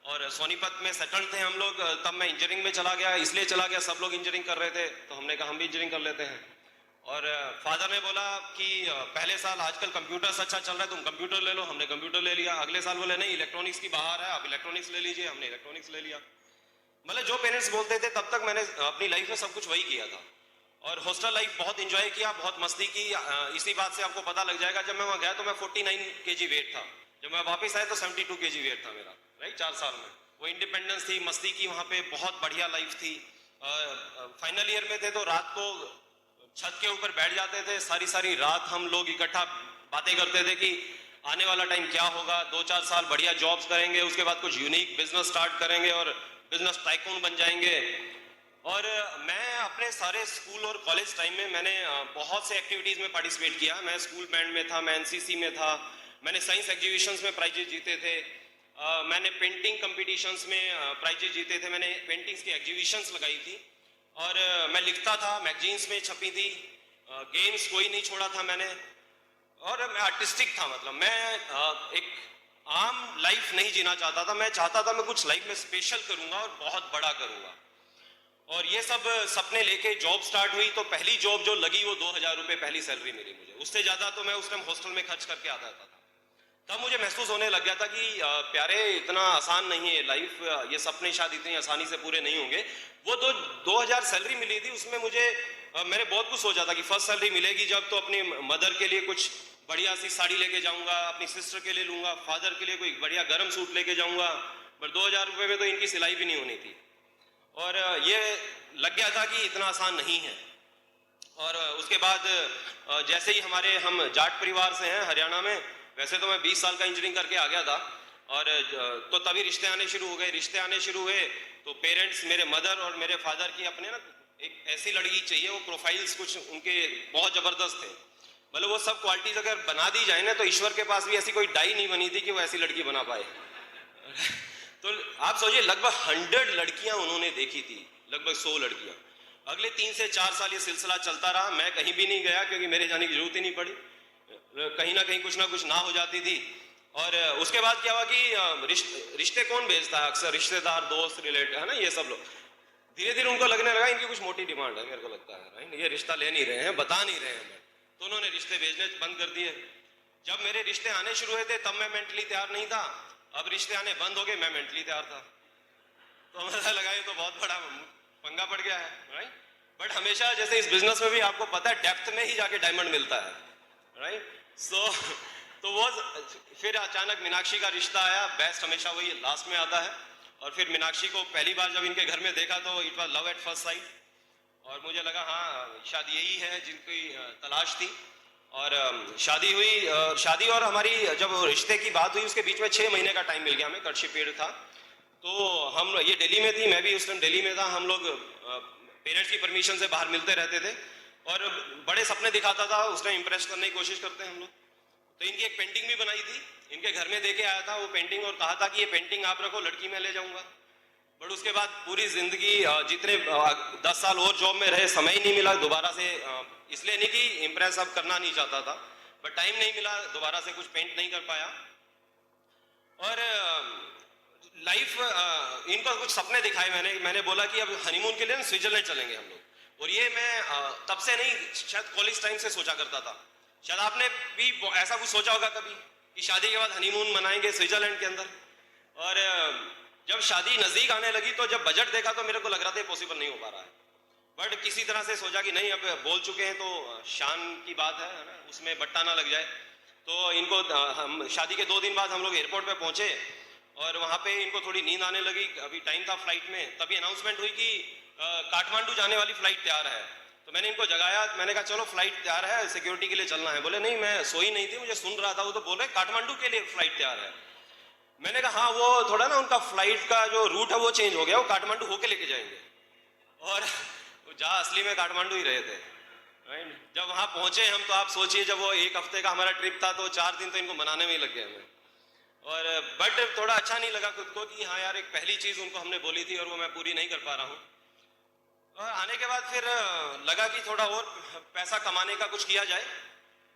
और सोनीपत में सेटल्ड थे हम लोग। तब मैं इंजीनियरिंग में चला गया, इसलिए चला गया, सब लोग इंजीनियरिंग कर रहे थे तो हमने कहा हम भी इंजीनियरिंग कर लेते हैं। और फादर ने बोला कि पहले साल आजकल कंप्यूटर्स अच्छा चल रहा है, तुम कंप्यूटर ले लो, हमने कंप्यूटर ले लिया। अगले साल बोले नहीं इलेक्ट्रॉनिक्स की बाहर है, आप इलेक्ट्रॉनिक्स ले लीजिए, हमने इलेक्ट्रॉनिक्स ले लिया। मतलब जो पेरेंट्स बोलते थे तब तक मैंने अपनी लाइफ में सब कुछ वही किया था। और हॉस्टल लाइफ बहुत इंजॉय किया, बहुत मस्ती की। इसी बात से आपको पता लग जाएगा, जब मैं वहाँ गया तो मैं 49 kg वेट था, जब मैं वापस आया तो 72 kg वेट था मेरा, राइट? 4 साल में वो इंडिपेंडेंस थी, मस्ती की, वहाँ पे बहुत बढ़िया लाइफ थी। फाइनल ईयर में थे तो रात को छत के ऊपर बैठ जाते थे, सारी सारी रात हम लोग इकट्ठा बातें करते थे कि आने वाला टाइम क्या होगा, 2-4 साल बढ़िया जॉब्स करेंगे, उसके बाद कुछ यूनिक बिजनेस स्टार्ट करेंगे और बिजनेस टाइकून बन जाएंगे। और मैं अपने सारे स्कूल और कॉलेज टाइम में मैंने बहुत से एक्टिविटीज़ में पार्टिसिपेट किया। मैं स्कूल बैंड में था, मैं एनसीसी में था, मैंने साइंस एग्जीबिशंस में प्राइजेज जीते थे, मैंने पेंटिंग कंपटीशंस में प्राइजेज जीते थे, मैंने पेंटिंग्स की एग्जीबिशंस लगाई थी। और मैं लिखता था, मैगजीन्स में छपी थी, गेम्स कोई नहीं छोड़ा था मैंने। और मैं आर्टिस्टिक था, मतलब मैं एक आम लाइफ नहीं जीना चाहता था, मैं चाहता था मैं कुछ लाइफ में स्पेशल करूंगा और बहुत बड़ा करूंगा। और ये सब सपने लेके जॉब स्टार्ट हुई, तो पहली जॉब जो लगी वो 2000 रुपये पहली सैलरी मिली मुझे। उससे ज्यादा तो मैं उस टाइम हॉस्टल में खर्च करके आता था। तब मुझे महसूस होने लग गया था कि प्यारे इतना आसान नहीं है लाइफ, ये सपने शायद इतनी आसानी से पूरे नहीं होंगे। वो 2000 सैलरी मिली थी, उसमें मुझे मैंने बहुत कुछ सोचा था कि फर्स्ट सैलरी मिलेगी जब तो अपनी मदर के लिए कुछ बढ़िया सी साड़ी लेके जाऊंगा, अपनी सिस्टर के लिए लूंगा, फादर के लिए कोई बढ़िया गर्म सूट लेके जाऊंगा। पर 2000 रुपये में तो इनकी सिलाई भी नहीं होनी थी। और ये लग गया था कि इतना आसान नहीं है। और उसके बाद जैसे ही हम जाट परिवार से हैं हरियाणा में, वैसे तो मैं 20 साल का इंजीनियरिंग करके आ गया था। और तो तभी रिश्ते आने शुरू हो गए। रिश्ते आने शुरू हुए तो पेरेंट्स, मेरे मदर और मेरे फादर की अपने ना एक ऐसी लड़की चाहिए, वो प्रोफाइल्स कुछ उनके बहुत ज़बरदस्त थे। मतलब वो सब क्वालिटीज अगर बना दी जाए ना तो ईश्वर के पास भी ऐसी कोई डाई नहीं बनी थी कि वो ऐसी लड़की बना पाए। तो आप सोचिए, लगभग 100 लड़कियां उन्होंने देखी थी, लगभग 100 लड़कियां। अगले 3 से 4 साल ये सिलसिला चलता रहा, मैं कहीं भी नहीं गया क्योंकि मेरे जाने की जरूरत ही नहीं पड़ी। कहीं ना कहीं कुछ ना कुछ ना हो जाती थी। और उसके बाद क्या हुआ कि रिश्ते कौन भेजता है, अक्सर रिश्तेदार, दोस्त, रिलेटिव, है ना, ये सब लोग। धीरे धीरे उनको लगने लगा इनकी कुछ मोटी डिमांड है, मेरे को लगता है, राइट, ये रिश्ता ले नहीं रहे हैं, बता नहीं रहे हैं हमें। तो उन्होंने रिश्ते भेजने बंद कर दिए। जब मेरे रिश्ते आने शुरू हुए थे तब मैं मेंटली तैयार नहीं था, अब रिश्ते आने बंद हो गए, मैं मेंटली तैयार था। तो मुझे लगा ये तो बहुत बड़ा पंगा पड़ गया है, राइट। बट हमेशा जैसे इस बिजनेस में भी आपको पता है डेप्थ में ही जाके डायमंड मिलता है, राइट। सो तो वो फिर अचानक मीनाक्षी का रिश्ता आया। बेस्ट हमेशा वही लास्ट में आता है। और फिर मीनाक्षी को पहली बार जब इनके घर में देखा तो it was love at first sight. और मुझे लगा हाँ शायद यही है जिनकी तलाश थी। और शादी हुई। शादी और हमारी जब रिश्ते की बात हुई उसके बीच में 6 महीने का टाइम मिल गया हमें, कटशिप पीरियड था। तो हम, ये दिल्ली में थी, मैं भी उस टाइम दिल्ली में था। हम लोग पेरेंट्स की परमिशन से बाहर मिलते रहते थे और बड़े सपने दिखाता था, उस टाइम इंप्रेस करने की कोशिश करते हैं हम लोग। तो इनकी एक पेंटिंग भी बनाई थी, इनके घर में देके आया था वो पेंटिंग और कहा था कि ये पेंटिंग आप रखो, लड़की मैं ले जाऊंगा। बट उसके बाद पूरी जिंदगी जितने 10 साल और जॉब में रहे, समय ही नहीं मिला दोबारा से। इसलिए नहीं कि इम्प्रेस अब करना नहीं चाहता था, बट टाइम नहीं मिला, दोबारा से कुछ पेंट नहीं कर पाया। और लाइफ इनको कुछ सपने दिखाए मैंने बोला कि अब हनीमून के लिए स्विट्जरलैंड चलेंगे हम लोग। और ये मैं तब से नहीं, शायद कॉलेज टाइम से सोचा करता था। शायद आपने भी ऐसा कुछ सोचा होगा कभी कि शादी के बाद हनीमून मनाएंगे स्विट्जरलैंड के अंदर। और जब शादी नजदीक आने लगी तो जब बजट देखा तो मेरे को लग रहा था पॉसिबल नहीं हो पा रहा है। बट किसी तरह से सोचा कि नहीं, अब बोल चुके हैं तो शान की बात है ना, उसमें बट्टा ना लग जाए। तो इनको हम शादी के 2 दिन बाद हम लोग एयरपोर्ट पे पहुंचे और वहां पे इनको थोड़ी नींद आने लगी। अभी टाइम था फ्लाइट में, तभी अनाउंसमेंट हुई कि काठमांडू जाने वाली फ्लाइट तैयार है। तो मैंने इनको जगाया, मैंने कहा चलो फ्लाइट तैयार है, सिक्योरिटी के लिए चलना है। बोले नहीं, मैं सोई नहीं थी, मुझे सुन रहा था। वो तो बोल रहे काठमांडू के लिए फ्लाइट तैयार है। मैंने कहा हाँ, वो थोड़ा ना उनका फ्लाइट का जो रूट है वो चेंज हो गया, वो काठमांडू होके लेके जाएंगे। और जहाँ असली में काठमांडू ही रहे थे, राइट। जब वहाँ पहुंचे हम तो आप सोचिए, जब वो 1 हफ्ते का हमारा ट्रिप था तो 4 दिन तो इनको मनाने में ही लग गए हमें। और बट थोड़ा अच्छा नहीं लगा खुद को कि हाँ यार, एक पहली चीज उनको हमने बोली थी और वो मैं पूरी नहीं कर पा रहा हूँ। और आने के बाद फिर लगा कि थोड़ा और पैसा कमाने का कुछ किया जाए।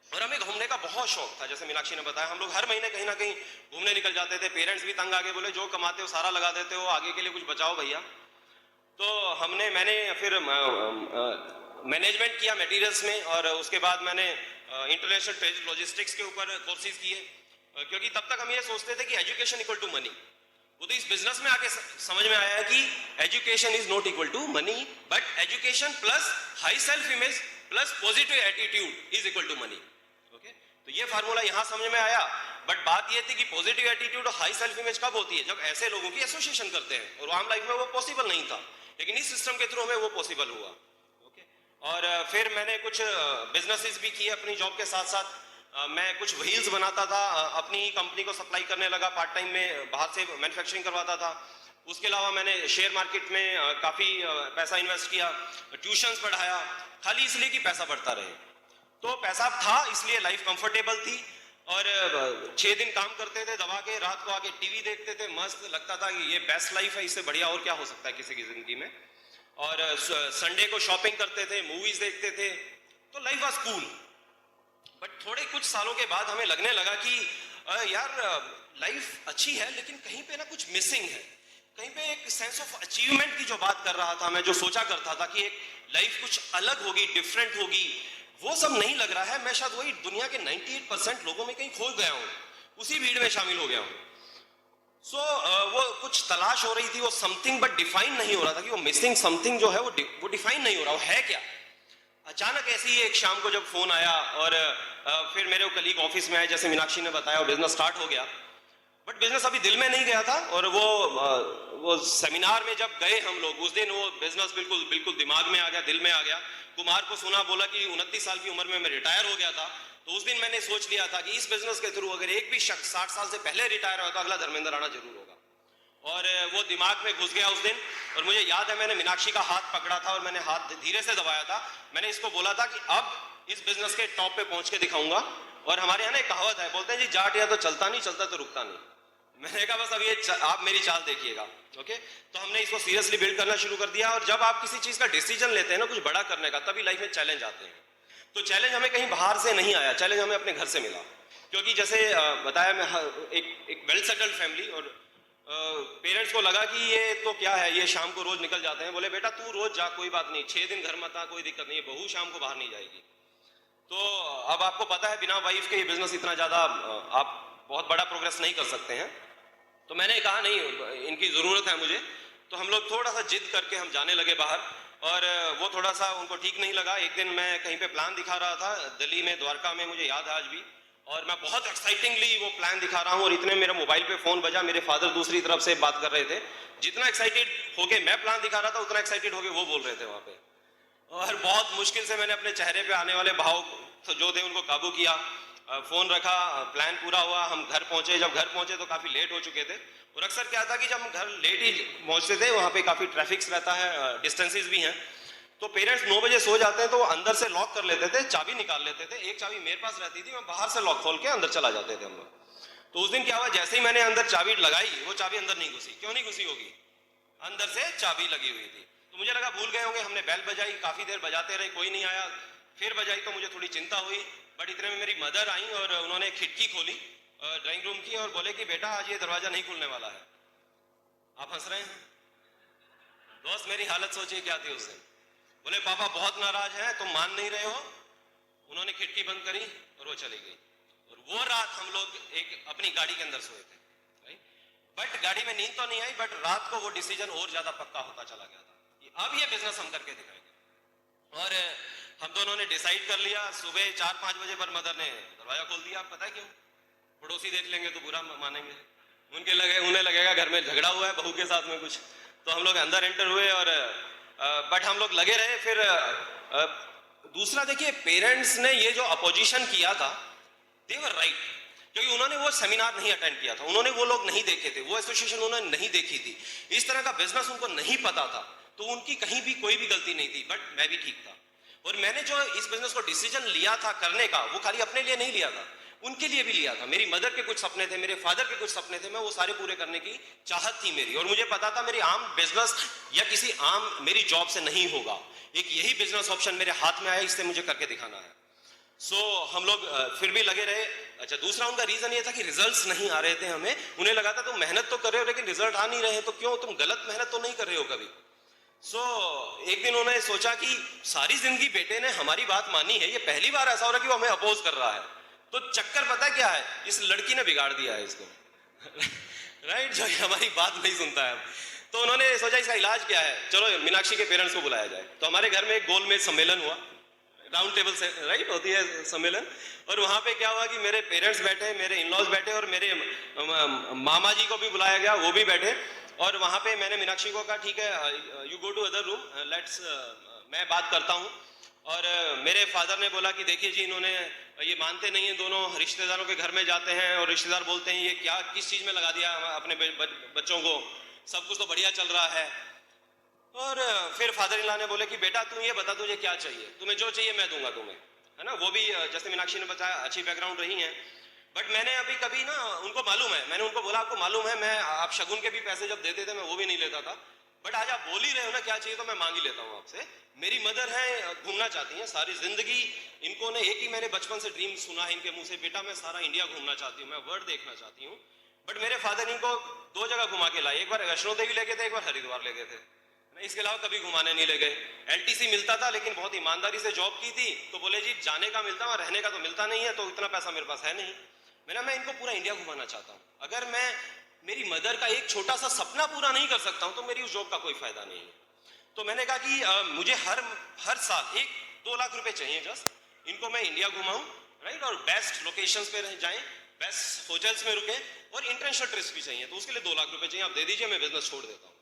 और हमें घूमने का बहुत शौक था, जैसे मीनाक्षी ने बताया, हम लोग हर महीने कहीं ना कहीं घूमने निकल जाते थे। पेरेंट्स भी तंग आके बोले जो कमाते हो सारा लगा देते हो, आगे के लिए कुछ बचाओ भैया। तो मैंने फिर मैनेजमेंट किया मटेरियल्स में। और उसके बाद मैंने इंटरनेशनल ट्रेड लॉजिस्टिक्स के ऊपर कोर्सेज किए। क्योंकि तब तक हम ये सोचते थे कि एजुकेशन इक्वल टू मनी। वो तो इस बिजनेस में आके समझ में आया कि education is not equal to money, but education plus high self image plus positive attitude is equal to money. Okay, तो ये फार्मूला यहां समझ में आया। बट बात ये थी कि पॉजिटिव एटीट्यूड और हाई सेल्फ इमेज कब होती है, जब ऐसे लोगों की एसोसिएशन करते हैं। और आम लाइफ में वो पॉसिबल नहीं था, लेकिन इस सिस्टम के थ्रू हमें वो पॉसिबल हुआ। ओके, और फिर मैंने कुछ बिजनेसेस भी किए अपनी जॉब के साथ साथ। मैं कुछ व्हील्स बनाता था, अपनी कंपनी को सप्लाई करने लगा पार्ट टाइम में, बाहर से मैन्युफैक्चरिंग करवाता था। उसके अलावा मैंने शेयर मार्केट में काफ़ी पैसा इन्वेस्ट किया, ट्यूशंस पढ़ाया, खाली इसलिए कि पैसा बढ़ता रहे। तो पैसा था इसलिए लाइफ कंफर्टेबल थी। और 6 दिन काम करते थे दबा के, रात को आके टीवी देखते थे, मस्त लगता था कि ये बेस्ट लाइफ है, इससे बढ़िया और क्या हो सकता है किसी की जिंदगी में। और संडे को शॉपिंग करते थे, मूवीज देखते थे, तो लाइफ वाज कूल। बट थोड़े कुछ सालों के बाद हमें लगने लगा कि यार लाइफ अच्छी है लेकिन कहीं पे ना कुछ मिसिंग है। कहीं पे एक सेंस ऑफ अचीवमेंट की जो बात कर रहा था मैं, जो सोचा करता था कि एक लाइफ कुछ अलग होगी, डिफरेंट होगी, वो सब नहीं लग रहा है। मैं शायद वही दुनिया के 98% लोगों में कहीं खो गया हूँ, उसी भीड़ में शामिल हो गया हूँ। सो वो कुछ तलाश हो रही थी, वो समथिंग, बट डिफाइन नहीं हो रहा था कि वो मिसिंग समथिंग जो है वो डिफाइन नहीं हो रहा, वो है क्या। अचानक ऐसे ही एक शाम को जब फोन आया और फिर मेरे कलीग ऑफिस में आए, जैसे मीनाक्षी ने बताया, बिजनेस स्टार्ट हो गया। बट बिजनेस अभी दिल में नहीं गया था। और वो सेमिनार में जब गए हम लोग उस दिन, वो बिजनेस बिल्कुल दिमाग में आ गया, दिल में आ गया। कुमार को सुना, बोला कि 29 साल की उम्र में मैं रिटायर हो गया था। तो उस दिन मैंने सोच लिया था कि इस बिजनेस के थ्रू अगर एक भी शख्स 60 साल से पहले रिटायर हुआ तो अगला धर्मेंद्र राणा जरूर होगा। और वो दिमाग में घुस गया उस दिन। और मुझे याद है मैंने मीनाक्षी का हाथ पकड़ा था और मैंने हाथ धीरे से दबाया था। मैंने इसको बोला था कि अब इस बिजनेस के टॉप पे पहुंच के दिखाऊंगा। और हमारे यहाँ ना एक कहावत है, बोलते हैं जी जाट या तो चलता नहीं, चलता तो रुकता नहीं। मैंने कहा बस अब ये आप मेरी चाल देखिएगा। ओके, तो हमने इसको सीरियसली बिल्ड करना शुरू कर दिया। और जब आप किसी चीज का डिसीजन लेते हैं ना कुछ बड़ा करने का, तभी लाइफ में चैलेंज आते हैं। तो चैलेंज हमें कहीं बाहर से नहीं आया, चैलेंज हमें अपने घर से मिला। क्योंकि जैसे बताया मैं, एक वेल सेटल्ड फैमिली, और पेरेंट्स को लगा कि ये तो क्या है, ये शाम को रोज निकल जाते हैं। बोले बेटा तू रोज जा, कोई बात नहीं, 6 दिन घर मत आ, कोई दिक्कत नहीं है, बहू शाम को बाहर नहीं जाएगी। तो अब आपको पता है बिना वाइफ के ये बिजनेस इतना ज्यादा आप बहुत बड़ा प्रोग्रेस नहीं कर सकते हैं। तो मैंने कहा नहीं, इनकी जरूरत है मुझे। तो हम लोग थोड़ा सा जिद करके हम जाने लगे बाहर, और वो थोड़ा सा उनको ठीक नहीं लगा। एक दिन मैं कहीं पे प्लान दिखा रहा था दिल्ली में, द्वारका में, मुझे याद है आज भी, और मैं बहुत एक्साइटिंगली वो प्लान दिखा रहा हूँ, और इतने मेरे मोबाइल पे फोन बजा, मेरे फादर दूसरी तरफ से बात कर रहे थे। जितना एक्साइटेड होके मैं प्लान दिखा रहा था, उतना एक्साइटेड होके वो बोल रहे थे वहां पे। और बहुत मुश्किल से मैंने अपने चेहरे पे आने वाले भाव जो थे उनको काबू किया, फोन रखा, प्लान पूरा हुआ, हम घर पहुंचे। जब घर पहुंचे तो काफी लेट हो चुके थे, और अक्सर क्या था कि जब हम घर लेट ही पहुंचते थे, वहां पे काफी ट्रैफिक रहता है, डिस्टेंसेस भी हैं, तो पेरेंट्स 9 बजे सो जाते हैं, तो वो अंदर से लॉक कर लेते थे, चाबी निकाल लेते थे। एक चाबी मेरे पास रहती थी, मैं बाहर से लॉक खोल के अंदर चला जाते थे हम लोग। तो उस दिन क्या हुआ, जैसे ही मैंने अंदर चाबी लगाई, वो चाबी अंदर नहीं घुसी। क्यों नहीं घुसी होगी, अंदर से चाबी लगी हुई थी। तो मुझे लगा भूल गए होंगे, हमने बेल बजाई, काफी देर बजाते रहे, कोई नहीं आया। फिर बजाई तो मुझे थोड़ी चिंता हुई, बट इतने में मेरी मदर आई और उन्होंने खिड़की खोली ड्राइंग रूम की, और बोले कि बेटा आज ये दरवाजा नहीं खुलने वाला है। आप हंस रहे हैं दोस्त, मेरी हालत सोचिए क्या थी उस दिन। बोले पापा बहुत नाराज हैं, तुम मान नहीं रहे हो। उन्होंने खिड़की बंद करी और वो चली गई। और वो रात हम लोग एक अपनी गाड़ी के अंदर सोए थे, बट गाड़ी में नींद तो नहीं आई, बट रात को वो डिसीजन और ज्यादा पक्का होता चला गया था कि अब ये बिजनेस हम करके दिखाएंगे। और हम दोनों ने डिसाइड कर लिया। सुबह 4-5 बजे पर मदर ने दरवाजा खोल दिया। पता है क्यों? पड़ोसी देख लेंगे तो बुरा मानेंगे, उन्हें लगेगा घर में झगड़ा हुआ है बहू के साथ में कुछ। तो हम लोग अंदर एंटर हुए, और बट हम लोग लगे रहे। फिर दूसरा देखिए, पेरेंट्स ने ये जो अपोजिशन किया था, दे वर राइट, क्योंकि उन्होंने वो सेमिनार नहीं अटेंड किया था, उन्होंने वो लोग नहीं देखे थे, वो एसोसिएशन उन्होंने नहीं देखी थी, इस तरह का बिजनेस उनको नहीं पता था। तो उनकी कहीं भी कोई भी गलती नहीं थी, बट मैं भी ठीक था। और मैंने जो इस बिजनेस को डिसीजन लिया था करने का, वो खाली अपने लिए नहीं लिया था, उनके लिए भी लिया था। मेरी मदर के कुछ सपने थे, मेरे फादर के कुछ सपने थे, मैं वो सारे पूरे करने की चाहत थी मेरी। और मुझे पता था मेरी आम बिजनेस या किसी आम मेरी जॉब से नहीं होगा, एक यही बिजनेस ऑप्शन मेरे हाथ में आया, इससे मुझे करके दिखाना है। सो हम लोग फिर भी लगे रहे। अच्छा, दूसरा उनका रीजन ये था कि रिजल्ट्स नहीं आ रहे थे हमें। उन्हें लगा था तुम मेहनत तो कर रहे हो लेकिन रिजल्ट आ नहीं रहे, तो क्यों, तुम गलत मेहनत तो नहीं कर रहे हो कभी। सो एक दिन उन्होंने सोचा कि सारी जिंदगी बेटे ने हमारी बात मानी है, ये पहली बार ऐसा हो रहा है कि वो हमें अपोज कर रहा है। तो चक्कर पता क्या है, इस लड़की ने बिगाड़ दिया है इसको राइट, जो हमारी बात नहीं सुनता है। तो उन्होंने सोचा इसका इलाज क्या है, चलो मीनाक्षी के पेरेंट्स को बुलाया जाए। तो हमारे घर में एक गोलमेज सम्मेलन हुआ, राउंड टेबल से राइट होती है सम्मेलन। और वहां पे क्या हुआ कि मेरे पेरेंट्स बैठे, मेरे इन-लॉज बैठे, और मेरे मामा जी को भी बुलाया गया, वो भी बैठे। और वहां पे मैंने मीनाक्षी को कहा ठीक है you go to other room, let's मैं बात करता हूँ। और मेरे फादर ने बोला कि देखिए जी, इन्होंने ये मानते नहीं है, दोनों रिश्तेदारों के घर में जाते हैं और रिश्तेदार बोलते हैं ये क्या किस चीज में लगा दिया अपने बच्चों को, सब कुछ तो बढ़िया चल रहा है। और फिर फादर इन लॉ ने बोले कि बेटा तू ये बता तुझे क्या चाहिए, तुम्हें जो चाहिए मैं दूंगा तुम्हें, है ना। वो भी जैसे मीनाक्षी ने बताया अच्छी बैकग्राउंड रही है, बट मैंने अभी कभी ना, उनको मालूम है, मैंने उनको बोला आपको मालूम है मैं आप शगुन के भी पैसे जब देते थे मैं वो भी नहीं लेता था, बट आज आप बोल ही रहे हो ना क्या चाहिए तो मैं मांग ही लेता हूँ आपसे। मेरी मदर है, घूमना चाहती हैं सारी जिंदगी, इनको ने एक ही मैंने बचपन से ड्रीम सुना है इनके मुंह से, बेटा मैं सारा इंडिया घूमना चाहती हूँ, मैं वर्ल्ड देखना चाहती हूँ। बट मेरे फादर इनको 2 जगह घुमा के लाए, एक बार वैष्णो देवी ले गए थे, एक बार हरिद्वार ले गए थे, इसके अलावा कभी घुमाने नहीं ले गए। एलटीसी मिलता था लेकिन बहुत ईमानदारी से जॉब की थी, तो बोले जी जाने का मिलता है और रहने का तो मिलता नहीं है, तो इतना पैसा मेरे पास है नहीं। मैं इनको पूरा इंडिया घुमाना चाहता हूँ, अगर मैं मेरी मदर का एक छोटा सा सपना पूरा नहीं कर सकता हूँ तो मेरी उस जॉब का कोई फायदा नहीं है। तो मैंने कहा कि मुझे हर साल 1-2 लाख रुपए चाहिए, जस्ट इनको मैं इंडिया घुमाऊं, राइट, और बेस्ट लोकेशंस पे जाएं, बेस्ट होटल्स में रुके, और इंटरनेशनल ट्रिप्स भी चाहिए, तो उसके लिए 2 लाख रुपए चाहिए, आप दे दीजिए, मैं बिजनेस छोड़ देता हूँ।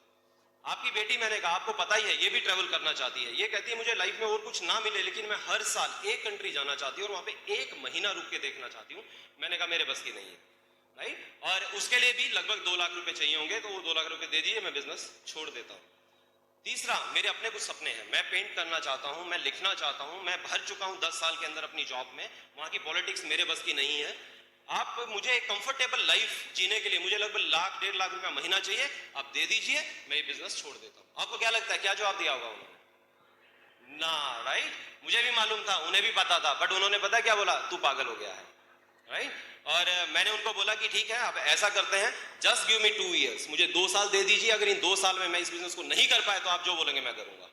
आपकी बेटी, मैंने कहा आपको पता ही है ये भी ट्रैवल करना चाहती है, ये कहती है मुझे लाइफ में और कुछ ना मिले लेकिन मैं हर साल एक कंट्री जाना चाहती हूँ और वहां पे 1 महीना रुक के देखना चाहती हूँ। मैंने कहा मेरे बस की नहीं है, राइट, और उसके लिए भी लगभग 2 लाख रुपए चाहिए होंगे, तो वो 2 लाख रुपए दे दीजिए, मैं बिजनेस छोड़ देता हूँ। तीसरा, मेरे अपने कुछ सपने हैं, मैं पेंट करना चाहता हूँ, मैं लिखना चाहता हूँ, मैं भर चुका हूँ 10 साल के अंदर अपनी जॉब में, वहां की पॉलिटिक्स मेरे बस की नहीं है। आप मुझे एक कंफर्टेबल लाइफ जीने के लिए मुझे लगभग 1-1.5 लाख रुपया महीना चाहिए, आप दे दीजिए, मैं ये बिजनेस छोड़ देता हूँ। आपको क्या लगता है क्या जवाब दिया होगा उन्होंने? ना, राइट? मुझे भी मालूम था, उन्हें भी पता था, बट उन्होंने पता क्या बोला, तू पागल हो गया है, राइट? और मैंने उनको बोला कि ठीक है, अब ऐसा करते हैं, जस्ट गिव मी 2 इयर्स, मुझे 2 साल दे दीजिए, अगर इन 2 साल में मैं इस बिजनेस को नहीं कर पाया तो आप जो बोलेंगे मैं करूंगा।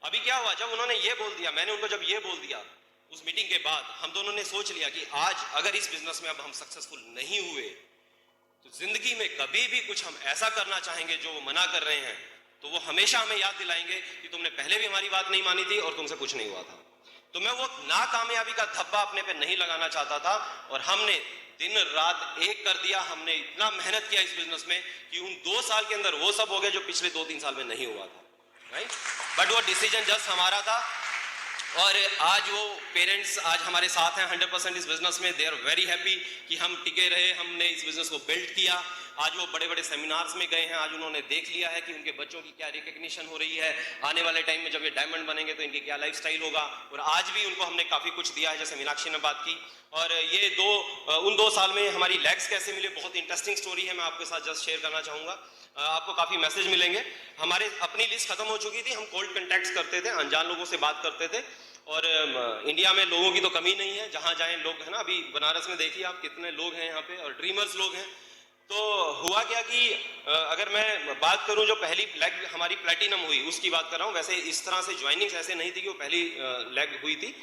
अभी क्या हुआ, जब उन्होंने ये बोल दिया, मैंने उनको जब ये बोल दिया, उस मीटिंग के बाद हम दोनों ने सोच लिया कि आज अगर इस बिजनेस में अब हम सक्सेसफुल नहीं हुए तो जिंदगी में कभी भी कुछ हम ऐसा करना चाहेंगे जो वो मना कर रहे हैं, तो वो हमेशा हमें याद दिलाएंगे कि तुमने पहले भी हमारी बात नहीं मानी थी और तुमसे कुछ नहीं हुआ था। तो मैं वो नाकामयाबी का धब्बा अपने पे नहीं लगाना चाहता था, और हमने दिन रात एक कर दिया। हमने इतना मेहनत किया इस बिजनेस में कि उन 2 साल के अंदर वो सब हो गया जो पिछले 2-3 साल में नहीं हुआ था, राइट? बट वो डिसीजन जस्ट हमारा था, और आज वो पेरेंट्स आज हमारे साथ हैं 100% इस बिजनेस में। दे आर वेरी हैप्पी कि हम टिके रहे, हमने इस बिजनेस को बिल्ड किया। आज वो बड़े बड़े सेमिनार्स में गए हैं, आज उन्होंने देख लिया है कि उनके बच्चों की क्या रिकग्निशन हो रही है, आने वाले टाइम में जब ये डायमंड बनेंगे तो इनकी क्या लाइफस्टाइल होगा। और आज भी उनको हमने काफ़ी कुछ दिया है, जैसे मीनाक्षी ने बात की। और ये उन 2 साल में हमारी लेग्स कैसे मिले, बहुत इंटरेस्टिंग स्टोरी है, मैं आपके साथ जस्ट शेयर करना चाहूँगा। आपको काफ़ी मैसेज मिलेंगे। हमारे अपनी लिस्ट खत्म हो चुकी थी, हम कोल्ड कॉन्टैक्ट्स करते थे, अनजान लोगों से बात करते थे, और इंडिया में लोगों की तो कमी नहीं है, जहाँ जाएं लोग, है ना? अभी बनारस में देखिए आप कितने लोग हैं यहाँ पे, और ड्रीमर्स लोग हैं। तो हुआ क्या कि अगर मैं बात करूं, जो पहली लेग हमारी प्लेटिनम हुई उसकी बात कर रहा हूं, वैसे इस तरह से ज्वाइनिंग्स ऐसे नहीं थी कि वो पहली लेग हुई थी।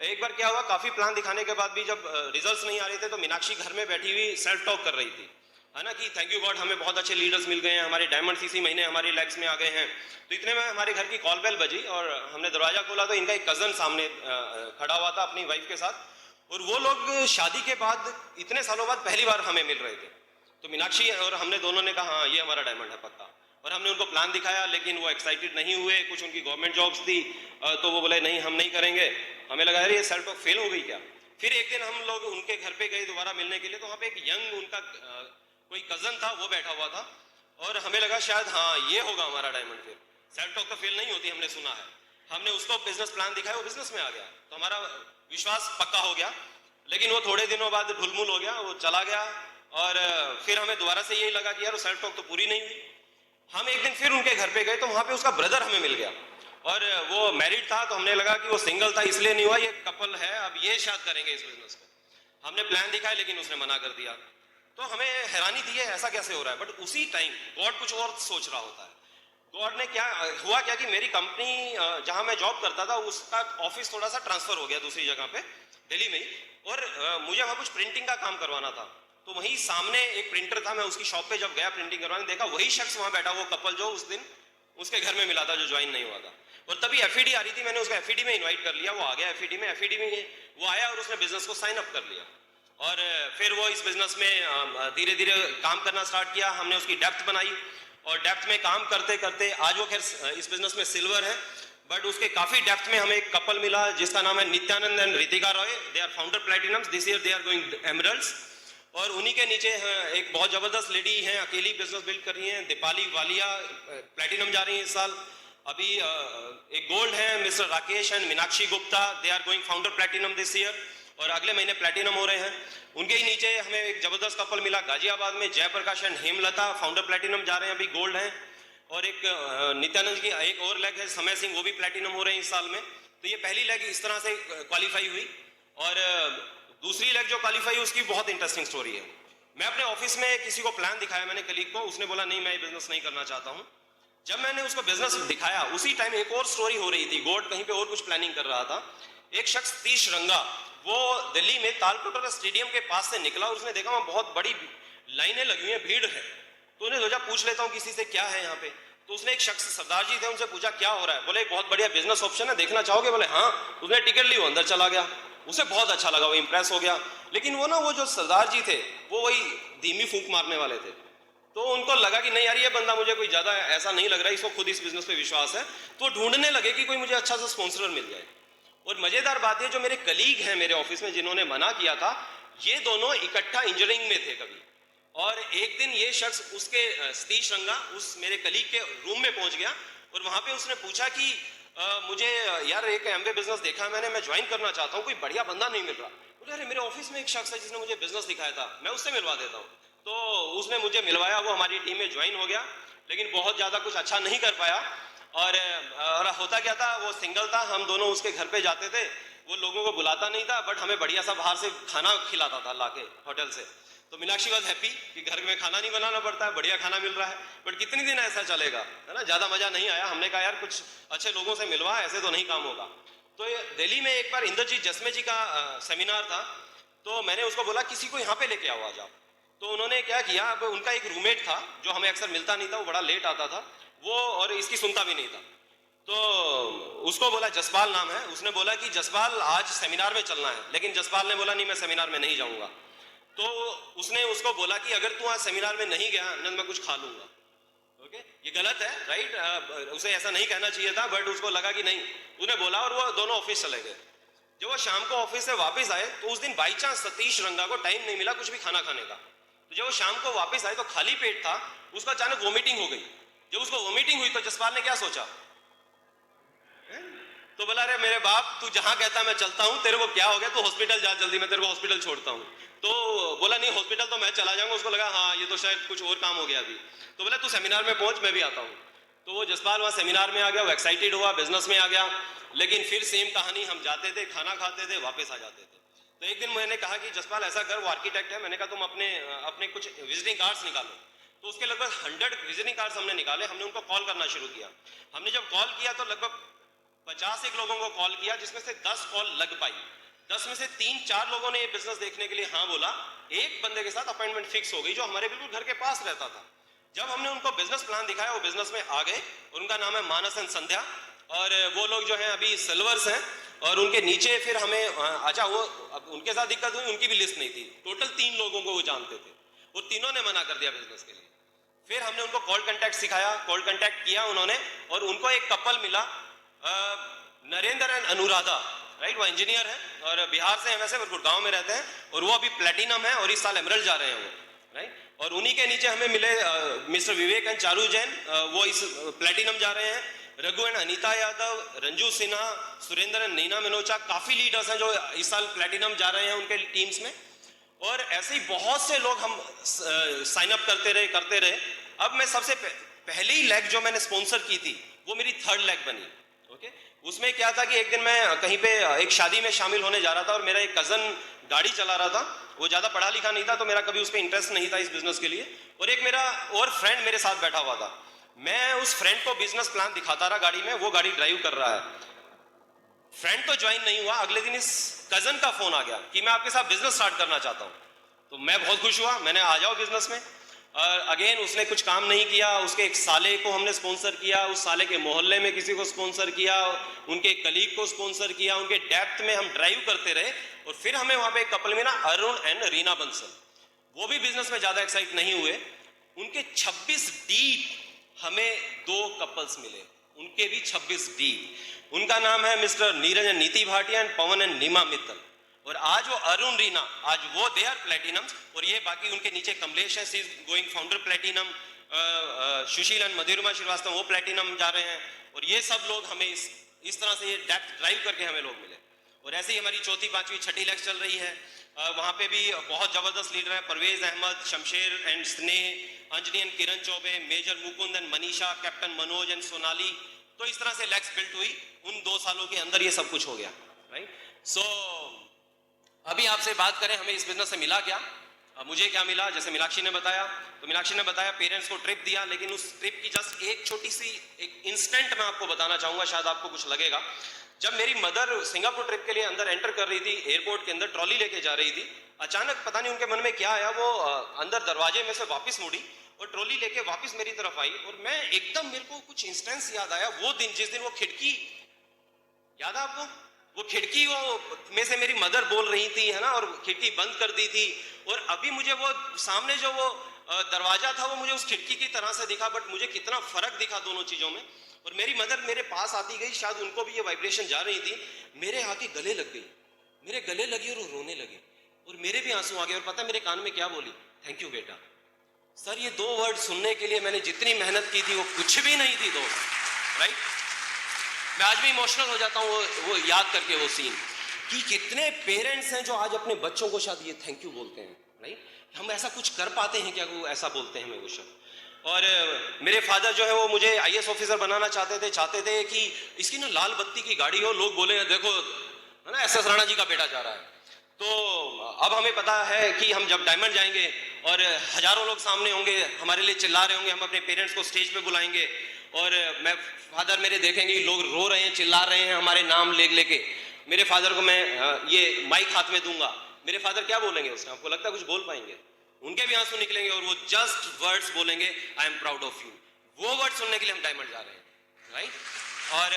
एक बार क्या हुआ, काफ़ी प्लान दिखाने के बाद भी जब रिजल्ट्स नहीं आ रहे थे, तो मीनाक्षी घर में बैठी हुई सेल्फ टॉक कर रही थी, है ना, कि थैंक यू गॉड हमें बहुत अच्छे लीडर्स मिल गए हैं, हमारे डायमंड्स इसी महीने हमारे लेग्स में आ गए हैं। तो इतने में हमारे घर की कॉल बेल बजी और हमने दरवाजा खोला तो इनका एक कजन सामने खड़ा हुआ था अपनी वाइफ के साथ, और वो लोग शादी के बाद इतने सालों बाद पहली बार हमें मिल रहे थे। तो मीनाक्षी और हमने दोनों ने कहा हाँ ये हमारा डायमंड है पक्का। और हमने उनको प्लान दिखाया, लेकिन वो एक्साइटेड नहीं हुए, कुछ उनकी गवर्नमेंट जॉब्स थी, तो वो बोले नहीं हम नहीं करेंगे। हमें लगा यार ये सेल्फ टॉक फेल हो गई क्या। फिर एक दिन हम लोग उनके घर पे गए दोबारा मिलने के लिए, तो वहाँ पे एक यंग उनका कोई कजन था, वो बैठा हुआ था, और हमें लगा शायद हाँ ये होगा हमारा डायमंड। फिर सेल्फ टॉक तो फेल नहीं होती, हमने सुना है। हमने उसको बिजनेस प्लान दिखाया, वो बिजनेस में आ गया, तो हमारा विश्वास पक्का हो गया। लेकिन वो थोड़े दिनों बाद ढुलमुल हो गया, वो चला गया, और फिर हमें दोबारा से यही लगा कि यार वो सेल्फ टॉक तो पूरी नहीं हुई। हम एक दिन फिर उनके घर पे गए, तो वहां पे उसका ब्रदर हमें मिल गया, और वो मैरिड था, तो हमने लगा कि वो सिंगल था इसलिए नहीं हुआ, ये कपल है, अब ये शायद करेंगे इस बिजनेस को। हमने प्लान दिखाया लेकिन उसने मना कर दिया। तो हमें हैरानी थी ऐसा कैसे हो रहा है, बट उसी टाइम गॉड कुछ और सोच रहा होता है। गॉड ने क्या हुआ क्या कि मेरी कंपनी जहां मैं जॉब करता था उसका ऑफिस थोड़ा सा ट्रांसफर हो गया दूसरी जगह पे दिल्ली में ही, और मुझे वहां कुछ प्रिंटिंग का काम करवाना था। तो वहीं सामने एक प्रिंटर था, मैं उसकी शॉप पे जब गया प्रिंटिंग करवाने, देखा वही शख्स वहां बैठा, वो कपल जो उस दिन उसके घर में मिला था, जो ज्वाइन नहीं हुआ था। और तभी एफईडी आ रही थी, मैंने उसको एफईडी में इन्वाइट कर लिया, वो आ गया एफईडी में। एफईडी में वो आया और उसने बिजनेस को साइन अप कर लिया, और फिर वो इस बिजनेस में धीरे धीरे काम करना स्टार्ट किया। हमने उसकी डेप्थ बनाई, और डेप्थ में काम करते करते आज वो खैर इस बिजनेस में सिल्वर है, बट उसके काफी डेप्थ में हमें एक कपल मिला जिसका नाम है Nityanand and Ritika Roy. They are founder platinums, this year they are going emeralds. और उन्हीं के नीचे एक बहुत जबरदस्त लेडी है, अकेली बिजनेस बिल्ड कर रही है, दीपाली वालिया, प्लैटिनम जा रही है इस साल। अभी एक गोल्ड है mister Rakesh and Meenakshi Gupta, they are going founder platinum this year, और अगले महीने प्लैटिनम हो रहे हैं। उनके ही नीचे हमें एक जबरदस्त कपल मिला गाजियाबाद में, Jaiprakash and Hemlata, founder platinum जा रहे हैं, अभी गोल्ड है। और एक नित्यानंद की एक और लेग है समय सिंह, वो भी प्लैटिनम हो रहे हैं इस साल में। तो ये पहली लेग इस तरह से क्वालिफाई हुई, और दूसरी लेग जो क्वालिफाई हुई उसकी बहुत इंटरेस्टिंग स्टोरी है। मैं अपने ऑफिस में किसी को प्लान दिखाया, मैंने कलीग को, उसने बोला नहीं मैं ये बिजनेस नहीं करना चाहता हूँ। जब मैंने उसको बिजनेस दिखाया उसी टाइम एक और स्टोरी हो रही थी, गॉड कहीं पे और कुछ प्लानिंग कर रहा था। एक शख्स तीश रंगा, वो दिल्ली में तालकटोरा स्टेडियम के पास से निकला, और उसने देखा वहां बहुत बड़ी लाइनें लगी हुई हैं, भीड़ है। तो उन्हें सोचा पूछ लेता हूँ किसी से क्या है यहाँ पे। तो उसने एक शख्स सरदार जी थे, उनसे पूछा क्या हो रहा है। बोले एक बहुत बढ़िया बिजनेस ऑप्शन है, देखना चाहोगे। बोले हाँ। उसने टिकट ली, वो अंदर चला गया, उसे बहुत अच्छा लगा, वो इंप्रेस हो गया। लेकिन वो जो सरदार जी थे वो वही धीमी फूंक मारने वाले थे। तो उनको लगा कि नहीं यार ये बंदा मुझे कोई ज्यादा ऐसा नहीं लग रहा, इसको खुद इस बिजनेस पे विश्वास है। तो ढूंढने लगे कि कोई मुझे अच्छा सा स्पॉन्सर मिल जाए। और मजेदार बात है, जो मेरे कलीग हैं मेरे ऑफिस में जिन्होंने मना किया था, ये दोनों इकट्ठा इंजीनियरिंग में थे कभी। और एक दिन ये शख्स उसके सतीश रंगा उस मेरे कलीग के रूम में पहुंच गया, और वहां पे उसने पूछा कि मुझे यार एक एमवे बिजनेस देखा है मैंने, मैं ज्वाइन करना चाहता हूँ, कोई बढ़िया बंदा नहीं मिल रहा। बोले अरे मेरे ऑफिस में एक शख्स है जिसने मुझे बिजनेस दिखाया था, मैं उससे मिलवा देता हूँ। तो उसने मुझे मिलवाया, वो हमारी टीम में ज्वाइन हो गया, लेकिन बहुत ज़्यादा कुछ अच्छा नहीं कर पाया। और होता क्या था, वो सिंगल था, हम दोनों उसके घर पे जाते थे, वो लोगों को बुलाता नहीं था बट हमें बढ़िया सा बाहर से खाना खिलाता था लाके होटल से। तो मीनाक्षी वॉज हैप्पी कि घर में खाना नहीं बनाना पड़ता है, बढ़िया खाना मिल रहा है। बट कितनी दिन ऐसा चलेगा, है ना, ज्यादा मजा नहीं आया। हमने कहा यार कुछ अच्छे लोगों से मिलवा, ऐसे तो नहीं काम होगा। तो दिल्ली में एक बार इंद्रजीत जसमे जी का सेमिनार था, तो मैंने उसको बोला किसी को यहाँ पे लेके आओ आज आप। तो उन्होंने क्या किया, अब उनका एक रूममेट था जो हमें अक्सर मिलता नहीं था, वो बड़ा लेट आता था वो, और इसकी सुनता भी नहीं था। तो उसको बोला, जसपाल नाम है, उसने बोला कि जसपाल आज सेमिनार में चलना है। लेकिन जसपाल ने बोला नहीं मैं सेमिनार में नहीं जाऊंगा। तो उसने उसको बोला कि अगर तू आज सेमिनार में नहीं गया ना, मैं कुछ खा लूंगा। ओके, ये गलत है, राइट, उसे ऐसा नहीं कहना चाहिए था, बट उसको लगा कि नहीं, उसने बोला, और वो दोनों ऑफिस चले गए। जब वो शाम को ऑफिस से वापस आए तो उस दिन बाई चांस सतीश रंगा को टाइम नहीं मिला कुछ भी खाना खाने का। तो जब वो शाम को वापस आए तो खाली पेट था, उसका अचानक वोमिटिंग हो गई। जब उसको वोमिटिंग हुई तो जसपाल ने क्या सोचा, तो बोला अरे मेरे बाप, तू जहां कहता मैं चलता हूं, तेरे को क्या हो गया, तू हॉस्पिटल जा जल्दी, मैं तेरे को हॉस्पिटल छोड़ता हूं। तो बोला नहीं हॉस्पिटल तो मैं चला जाऊंगा। उसको लगा हाँ ये तो शायद कुछ और काम हो गया अभी। तो बोला तू सेमिनार में पहुंच, मैं भी आता हूं। तो वो जसपाल वहां सेमिनार में आ गया, वो एक्साइटेड हुआ, बिजनेस में आ गया। लेकिन फिर सेम कहानी, हम जाते थे, खाना खाते थे, वापस आ जाते थे। तो एक दिन मैंने कहा कि जसपाल ऐसा कर, वो आर्किटेक्ट है, मैंने कहा तुम अपने अपने कुछ विजिटिंग कार्ड्स निकालो। तो उसके लगभग 100 विजिटिंग कार्ड्स हमने निकाले। हमने उनको कॉल करना शुरू किया। हमने जब कॉल किया तो लगभग 50 एक लोगों को कॉल किया, जिसमें से 10 कॉल लग पाई। 10 में से 3-4 लोगों ने ये बिजनेस देखने के लिए हाँ बोला। एक बंदे के साथ अपॉइंटमेंट फिक्स हो गई जो हमारे बिल्कुल घर के पास रहता था। जब हमने उनको बिजनेस प्लान दिखाया, वो बिजनेस में आ गए। उनका नाम है मानस एंड संध्या, और वो लोग जो है अभी सिल्वर्स हैं। और उनके नीचे फिर हमें अच्छा, वो अब उनके साथ दिक्कत हुई, उनकी भी लिस्ट नहीं थी। टोटल 3 लोगों को वो जानते थे, वो तीनों ने मना कर दिया बिजनेस के लिए। फिर हमने उनको कॉल कांटेक्ट सिखाया, कॉल कांटेक्ट किया उन्होंने, और उनको एक कपल मिला, नरेंद्र एंड अनुराधा, राइट, वो इंजीनियर है और बिहार से हैं वैसे, और गुड़गांव में रहते हैं, और वो अभी प्लेटिनम है और इस साल एमरल्ड जा रहे हैं वो, राइट। और उन्हीं के नीचे हमें मिले mister Vivek and Charu Jain, वो इस प्लेटिनम जा रहे हैं। रघु एंड अनीता यादव, रंजू सिन्हा, सुरेंद्र एंड नीना मनोचा, काफी लीडर्स हैं जो इस साल प्लेटिनम जा रहे हैं उनके टीम्स में। और ऐसे ही बहुत से लोग हम साइन अप करते रहे। अब मैं सबसे पहली लेग जो मैंने स्पॉन्सर की थी वो मेरी 3rd लेग बनी। ओके, उसमें क्या था कि एक दिन मैं कहीं पे एक शादी में शामिल होने जा रहा था, और मेरा एक कजन गाड़ी चला रहा था। वो ज्यादा पढ़ा लिखा नहीं था, तो मेरा कभी उस पर इंटरेस्ट नहीं था इस बिजनेस के लिए। और एक मेरा और फ्रेंड मेरे साथ बैठा हुआ था। मैं उस फ्रेंड को बिजनेस प्लान दिखाता रहा गाड़ी में, वो गाड़ी ड्राइव कर रहा है। फ्रेंड तो ज्वाइन नहीं हुआ। अगले दिन इस कजन का फोन आ गया कि मैं आपके साथ बिजनेस स्टार्ट करना चाहता हूं। तो मैं बहुत खुश हुआ, मैंने आ जाओ बिजनेस में। अगेन उसने कुछ काम नहीं किया, उसके एक साले को हमने स्पॉन्सर किया, उस साले के मोहल्ले में किसी को स्पॉन्सर किया, उनके कलीग को स्पॉन्सर किया, उनके डेप्थ में हम ड्राइव करते रहे। और फिर हमें वहां पे एक कपल मिला, अरुण एंड रीना बंसल। वो भी बिजनेस में ज्यादा एक्साइट नहीं हुए। उनके 26 डीप हमें 2 कपल्स मिले, उनके भी 26 डीप। उनका नाम है मिस्टर नीरज एंड नीति भाटिया एंड पवन एंड नीमा मित्तल। और आज वो अरुण रीना, आज वो दे आर प्लेटिनम, और ये बाकी उनके नीचे कमलेश है, she is going founder platinum, Sushil and Madhurama Srivastava वो प्लेटिनम जा रहे हैं। और ये सब लोग हमें इस तरह से ये डेप्थ ड्राइव करके हमें लोग मिले। और ऐसे ही हमारी 4th, 5वीं, 6ठी लेग चल रही है। वहाँ पे भी बहुत जबरदस्त लीडर है, Parvez Ahmad, Shamsher and Sneh, Anjani and Kiran Chaubey, major Mukund and Manisha, captain Manoj and Sonali. तो इस तरह से लेग्स बिल्ट हुई। उन 2 सालों के अंदर ये सब कुछ हो गया, राइट। सो अभी आपसे बात करें हमें इस बिजनेस से मिला क्या। मुझे क्या मिला, जैसे मीनाक्षी ने बताया, तो मीनाक्षी ने बताया पेरेंट्स को ट्रिप दिया। लेकिन उस ट्रिप की जस्ट एक छोटी सी एक इंस्टेंट मैं आपको बताना चाहूंगा, शायद आपको कुछ लगेगा। जब मेरी मदर सिंगापुर ट्रिप के लिए अंदर एंटर कर रही थी, एयरपोर्ट के अंदर ट्रॉली लेके जा रही थी, अचानक पता नहीं उनके मन में क्या आया, वो अंदर दरवाजे में से वापस मुड़ी और ट्रॉली लेके वापस मेरी तरफ आई। और मैं एकदम, मेरे को कुछ इंस्टेंस याद आया, वो दिन जिस दिन वो खिड़की, याद है आपको, वो खिड़की वो में से मेरी मदर बोल रही थी, है ना, और खिड़की बंद कर दी थी। और अभी मुझे वो सामने जो वो दरवाजा था वो मुझे उस खिड़की की तरह से दिखा, बट मुझे कितना फर्क दिखा दोनों चीजों में। और मेरी मदर मेरे पास आती गई, शायद उनको भी ये वाइब्रेशन जा रही थी, मेरे आके गले लग गई, मेरे गले लगी और वो रोने लगी। और मेरे भी आंसू आ गए। और पता है मेरे कान में क्या बोली, थैंक यू बेटा। सर ये 2 वर्ड सुनने के लिए मैंने जितनी मेहनत की थी वो कुछ भी नहीं थी दोस्त, राइट। मैं आज भी इमोशनल हो जाता हूँ वो याद करके वो सीन, कि कितने पेरेंट्स हैं जो आज अपने बच्चों को शायद ये थैंक यू बोलते हैं, राइट। हम ऐसा कुछ कर पाते हैं क्या, वो ऐसा बोलते हैं हमें वो शब्द। और मेरे फादर जो है वो मुझे आईएएस ऑफिसर बनाना चाहते थे कि इसकी ना लाल बत्ती की गाड़ी हो, लोग बोले देखो है ना एसएस राणा जी का बेटा जा रहा है। तो अब हमें पता है कि हम जब डायमंड जाएंगे और हजारों लोग सामने होंगे, हमारे लिए चिल्ला रहे होंगे, हम अपने पेरेंट्स को स्टेज पे बुलाएंगे और मैं फादर मेरे देखेंगे लोग रो रहे हैं, चिल्ला रहे हैं हमारे नाम ले लेके। मेरे फादर को मैं ये माइक हाथ में दूंगा, मेरे फादर क्या बोलेंगे उसमें? आपको लगता है कुछ बोल पाएंगे? उनके भी आंसू निकलेंगे और वो जस्ट वर्ड्स बोलेंगे, I am proud of you. वो वर्ड सुनने के लिए हम डायमंड जा रहे हैं, राइट। और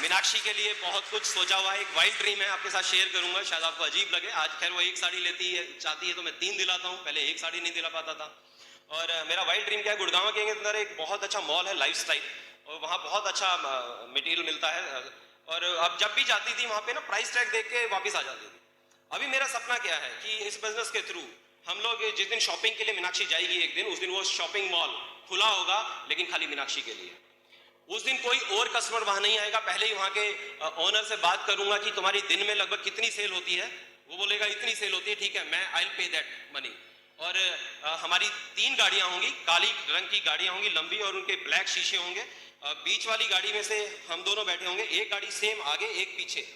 मीनाक्षी के लिए बहुत कुछ सोचा हुआ है, एक वाइल्ड ड्रीम है, आपके साथ शेयर करूंगा, शायद आपको अजीब लगे। आज खैर वो एक साड़ी लेती है, चाहती है तो मैं 3 दिलाता हूँ, पहले एक साड़ी नहीं दिला पाता था। और मेरा वाइल्ड ड्रीम क्या है, गुड़गांव के अंदर एक बहुत अच्छा मॉल है लाइफस्टाइल, और वहाँ बहुत अच्छा मटेरियल मिलता है। और अब जब भी जाती थी वहाँ पे ना प्राइस टैग देख के वापस आ जाती थी। अभी मेरा सपना क्या है कि इस बिजनेस के थ्रू हम लोग जिस दिन शॉपिंग के लिए मीनाक्षी जाएगी एक दिन, उस दिन वो शॉपिंग मॉल खुला होगा लेकिन खाली मीनाक्षी के लिए। उस दिन कोई और कस्टमर वहां नहीं आएगा, पहले ही वहां के ओनर से बात करूंगा कि तुम्हारी दिन में लगभग कितनी सेल होती है, वो बोलेगा इतनी सेल होती है, ठीक है मैं I will pay that money. और हमारी 3 गाड़ियां होंगी, काली रंग की गाड़ियां होंगी लंबी, और उनके ब्लैक शीशे होंगे। बीच वाली गाड़ी में से हम दोनों बैठे होंगे, एक गाड़ी सेम आगे एक पीछे,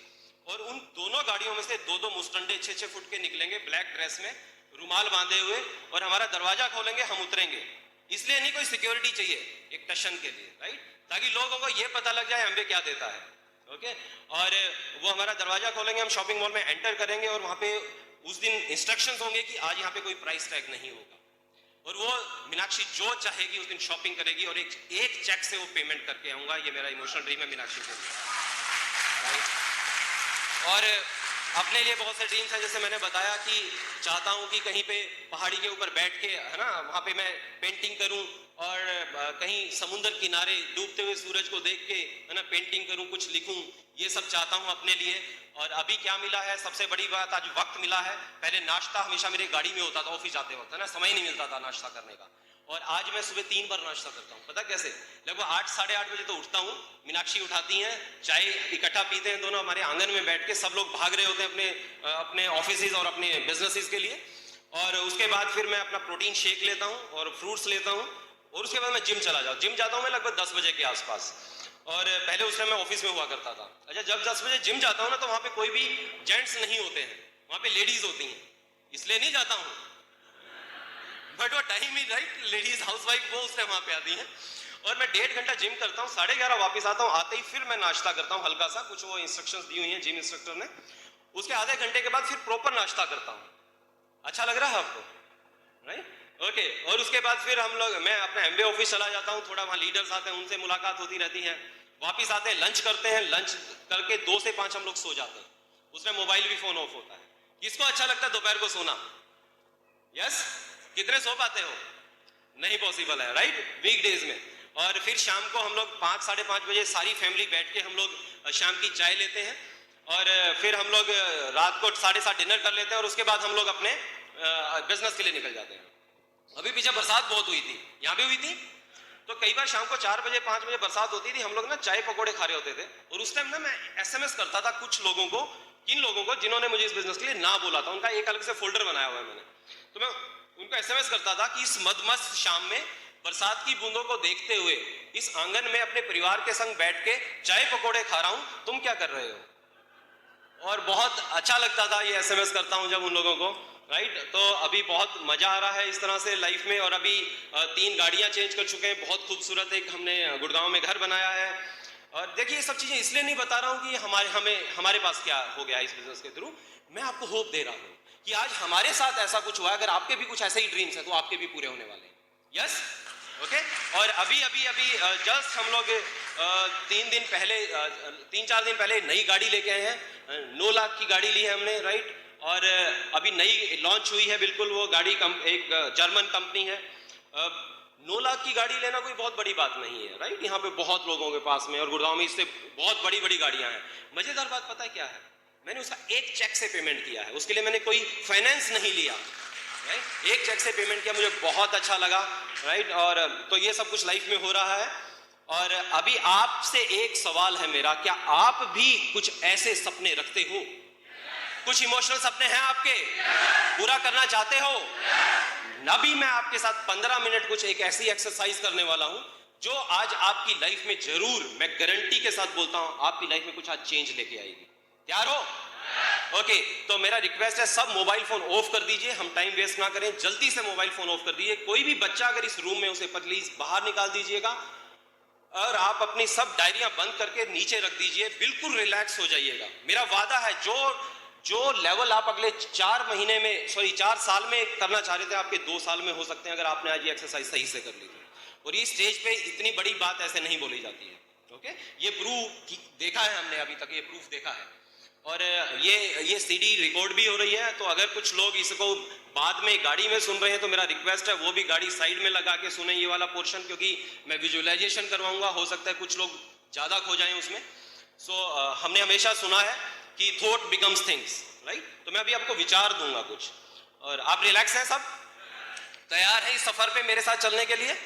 और उन दोनों गाड़ियों में से 2-2 मुस्टंडे 6-6 फुट के निकलेंगे ब्लैक ड्रेस में, रुमाल बांधे हुए, और हमारा दरवाजा खोलेंगे, हम उतरेंगे। इसलिए नहीं कोई सिक्योरिटी चाहिए, एक टशन के लिए, राइट, ताकि लोगों को ये पता लग जाए हमें क्या देता है। ओके, और वो हमारा दरवाजा खोलेंगे, हम शॉपिंग मॉल में एंटर करेंगे, और वहां पे उस दिन इंस्ट्रक्शंस होंगे कि आज यहाँ पे कोई प्राइस टैग नहीं होगा, और वो मीनाक्षी जो चाहेगी उस दिन शॉपिंग करेगी, और एक चेक से वो पेमेंट करके आऊंगा। ये मेरा इमोशनल ड्रीम है मीनाक्षी के लिए। और अपने लिए बहुत से ड्रीम्स हैं, जैसे मैंने बताया कि चाहता हूं कि कहीं पे पहाड़ी के ऊपर बैठ के, है ना, वहां पे मैं पेंटिंग करूं, और कहीं समुद्र किनारे डूबते हुए सूरज को देख के, है ना, पेंटिंग करूं, कुछ लिखूं, ये सब चाहता हूं अपने लिए। और अभी क्या मिला है, सबसे बड़ी बात, आज वक्त मिला है। पहले नाश्ता हमेशा मेरे गाड़ी में होता था ऑफिस जाते वक्त, है ना, समय नहीं मिलता था नाश्ता करने का, और आज मैं सुबह 3 बार नाश्ता करता हूँ। पता कैसे? लगभग 8 साढ़े 8 बजे तो उठता हूँ, मीनाक्षी उठाती हैं, चाय इकट्ठा पीते हैं दोनों हमारे आंगन में बैठ के, सब लोग भाग रहे होते हैं अपने अपने ऑफिस और अपने बिजनेसेस के लिए। और उसके बाद फिर मैं अपना प्रोटीन शेक लेता हूँ और फ्रूट्स लेता हूँ, और उसके बाद मैं जिम चला जाऊँ। जिम जाता हूँ मैं लगभग 10 बजे के आसपास, और पहले उस टाइम मैं ऑफिस में हुआ करता था। अच्छा, जब 10 बजे जिम जाता हूँ ना, तो वहाँ पे कोई भी जेंट्स नहीं होते हैं, वहाँ पे लेडीज होती हैं, इसलिए नहीं जाता हूँ, बट वो टाइम ही राइट, लेडीज हाउसवाइफ वो उस टाइम वहाँ पे आती हैं। और मैं 1.5 घंटा जिम करता हूँ, 11:30 वापस आता हूँ, आते ही फिर मैं नाश्ता करता हूँ हल्का सा, कुछ वो इंस्ट्रक्शंस दी हुई हैं जिम इंस्ट्रक्टर ने। उसके आधे घंटे के बाद फिर प्रॉपर नाश्ता करता हूँ। अच्छा लग रहा है आपको? Right, okay. और उसके बाद फिर हम लोग, मैं अपने एमबीए ऑफिस चला जाता हूँ, थोड़ा वहाँ लीडर्स आते हैं, उनसे मुलाकात होती रहती है, वापिस आते हैं, लंच करते हैं, लंच करके 2 से 5 हम लोग सो जाते हैं। उसमें मोबाइल भी फोन ऑफ होता है। किसको अच्छा लगता है दोपहर को सोना? यस, कितने सो पाते हो? नहीं पॉसिबल है, राइट, वीकडेज में। और फिर शाम को हम लोग 5 साढ़े 5 बजे सारी फैमिली बैठ के हम लोग शाम की चाय लेते हैं, और फिर हम लोग रात को 7:30 डिनर कर लेते हैं, और उसके बाद हम लोग अपने बिजनेस के लिए निकल जाते हैं। अभी पीछे बरसात बहुत हुई थी, यहाँ भी हुई थी, तो कई बार शाम को 4 बजे 5 बजे बरसात होती थी, हम लोग ना चाय पकौड़े खा रहे होते थे, और उस टाइम ना मैं एसएमएस करता था कुछ लोगों को, किन लोगों को जिन्होंने मुझे इस बिजनेस के लिए ना बोला था, उनका एक अलग से फोल्डर बनाया हुआ है मैंने। तो मैं उनको एसएमएस करता था कि इस मदमस्त शाम में बरसात की बूंदों को देखते हुए इस आंगन में अपने परिवार के संग बैठ के चाय पकौड़े खा रहा हूं, तुम क्या कर रहे हो? और बहुत अच्छा लगता था ये एसएमएस करता हूं जब उन लोगों को, राइट। तो अभी बहुत मजा आ रहा है इस तरह से लाइफ में, और अभी 3 गाड़ियां चेंज कर चुके हैं, बहुत खूबसूरत एक हमने गुड़गांव में घर बनाया है। और देखिए, ये सब चीजें इसलिए नहीं बता रहा हूं कि हमारे पास क्या हो गया इस बिजनेस के थ्रू, मैं आपको होप दे रहा हूं कि आज हमारे साथ ऐसा कुछ हुआ है, अगर आपके भी कुछ ऐसे ही ड्रीम्स है तो आपके भी पूरे होने वाले हैं। Yes, okay. और अभी जस्ट हम लोग 3-4 दिन पहले नई गाड़ी लेके आए हैं, 9 लाख की गाड़ी ली है हमने, राइट। और अभी नई लॉन्च हुई है बिल्कुल, वो गाड़ी एक जर्मन कंपनी है। 9 लाख की गाड़ी लेना कोई बहुत बड़ी बात नहीं है, राइट। यहाँ पे बहुत लोगों के पास में, और गुड़गांव में इससे बहुत बड़ी बड़ी गाड़ियां हैं। मजेदार बात पता है क्या है? मैंने उसका एक चेक से पेमेंट किया है, उसके लिए मैंने कोई फाइनेंस नहीं लिया, राइट। एक चेक से पेमेंट किया, मुझे बहुत अच्छा लगा, राइट। और तो ये सब कुछ लाइफ में हो रहा है। और अभी आपसे एक सवाल है मेरा, क्या आप भी कुछ ऐसे सपने रखते हो? कुछ इमोशनल सपने हैं आपके, पूरा करना चाहते हो? अभी मैं आपके साथ 15 मिनट कुछ एक ऐसी एक्सरसाइज करने वाला हूं जो आज आपकी लाइफ में जरूर, मैं गारंटी के साथ बोलता हूं, आपकी लाइफ में कुछ आज चेंज लेके आएगी। तैयार हो? ओके, तो मेरा रिक्वेस्ट है सब मोबाइल फोन ऑफ कर दीजिए, हम टाइम वेस्ट ना करें, जल्दी से मोबाइल फोन ऑफ कर दीजिए। कोई भी बच्चा अगर इस रूम में, उसे प्लीज बाहर निकाल दीजिएगा और आप अपनी सब डायरियां बंद करके नीचे रख दीजिए, बिल्कुल रिलैक्स हो जाइएगा। मेरा वादा है जो लेवल आप अगले 4 साल में करना चाह रहे थे, आपके 2 साल में हो सकते हैं अगर आपने आज ये एक्सरसाइज सही से कर ली थी। और ये स्टेज पे इतनी बड़ी बात ऐसे नहीं बोली जाती है। ओके, ये प्रूफ देखा है हमने, अभी तक ये प्रूफ देखा है। और ये सीडी रिकॉर्ड भी हो रही है, तो अगर कुछ लोग इसको बाद में गाड़ी में सुन रहे हैं तो मेरा रिक्वेस्ट है वो भी गाड़ी साइड में लगा के सुने ये वाला पोर्शन, क्योंकि मैं विजुअलाइजेशन करवाऊंगा, हो सकता है कुछ लोग ज्यादा खो जाएं उसमें। सो हमने हमेशा सुना है कि थॉट बिकम्स थिंग्स, राइट? तो मैं अभी आपको विचार दूंगा कुछ, और आप रिलैक्स हैं सब? तैयार है इस सफर पे मेरे साथ चलने के लिए?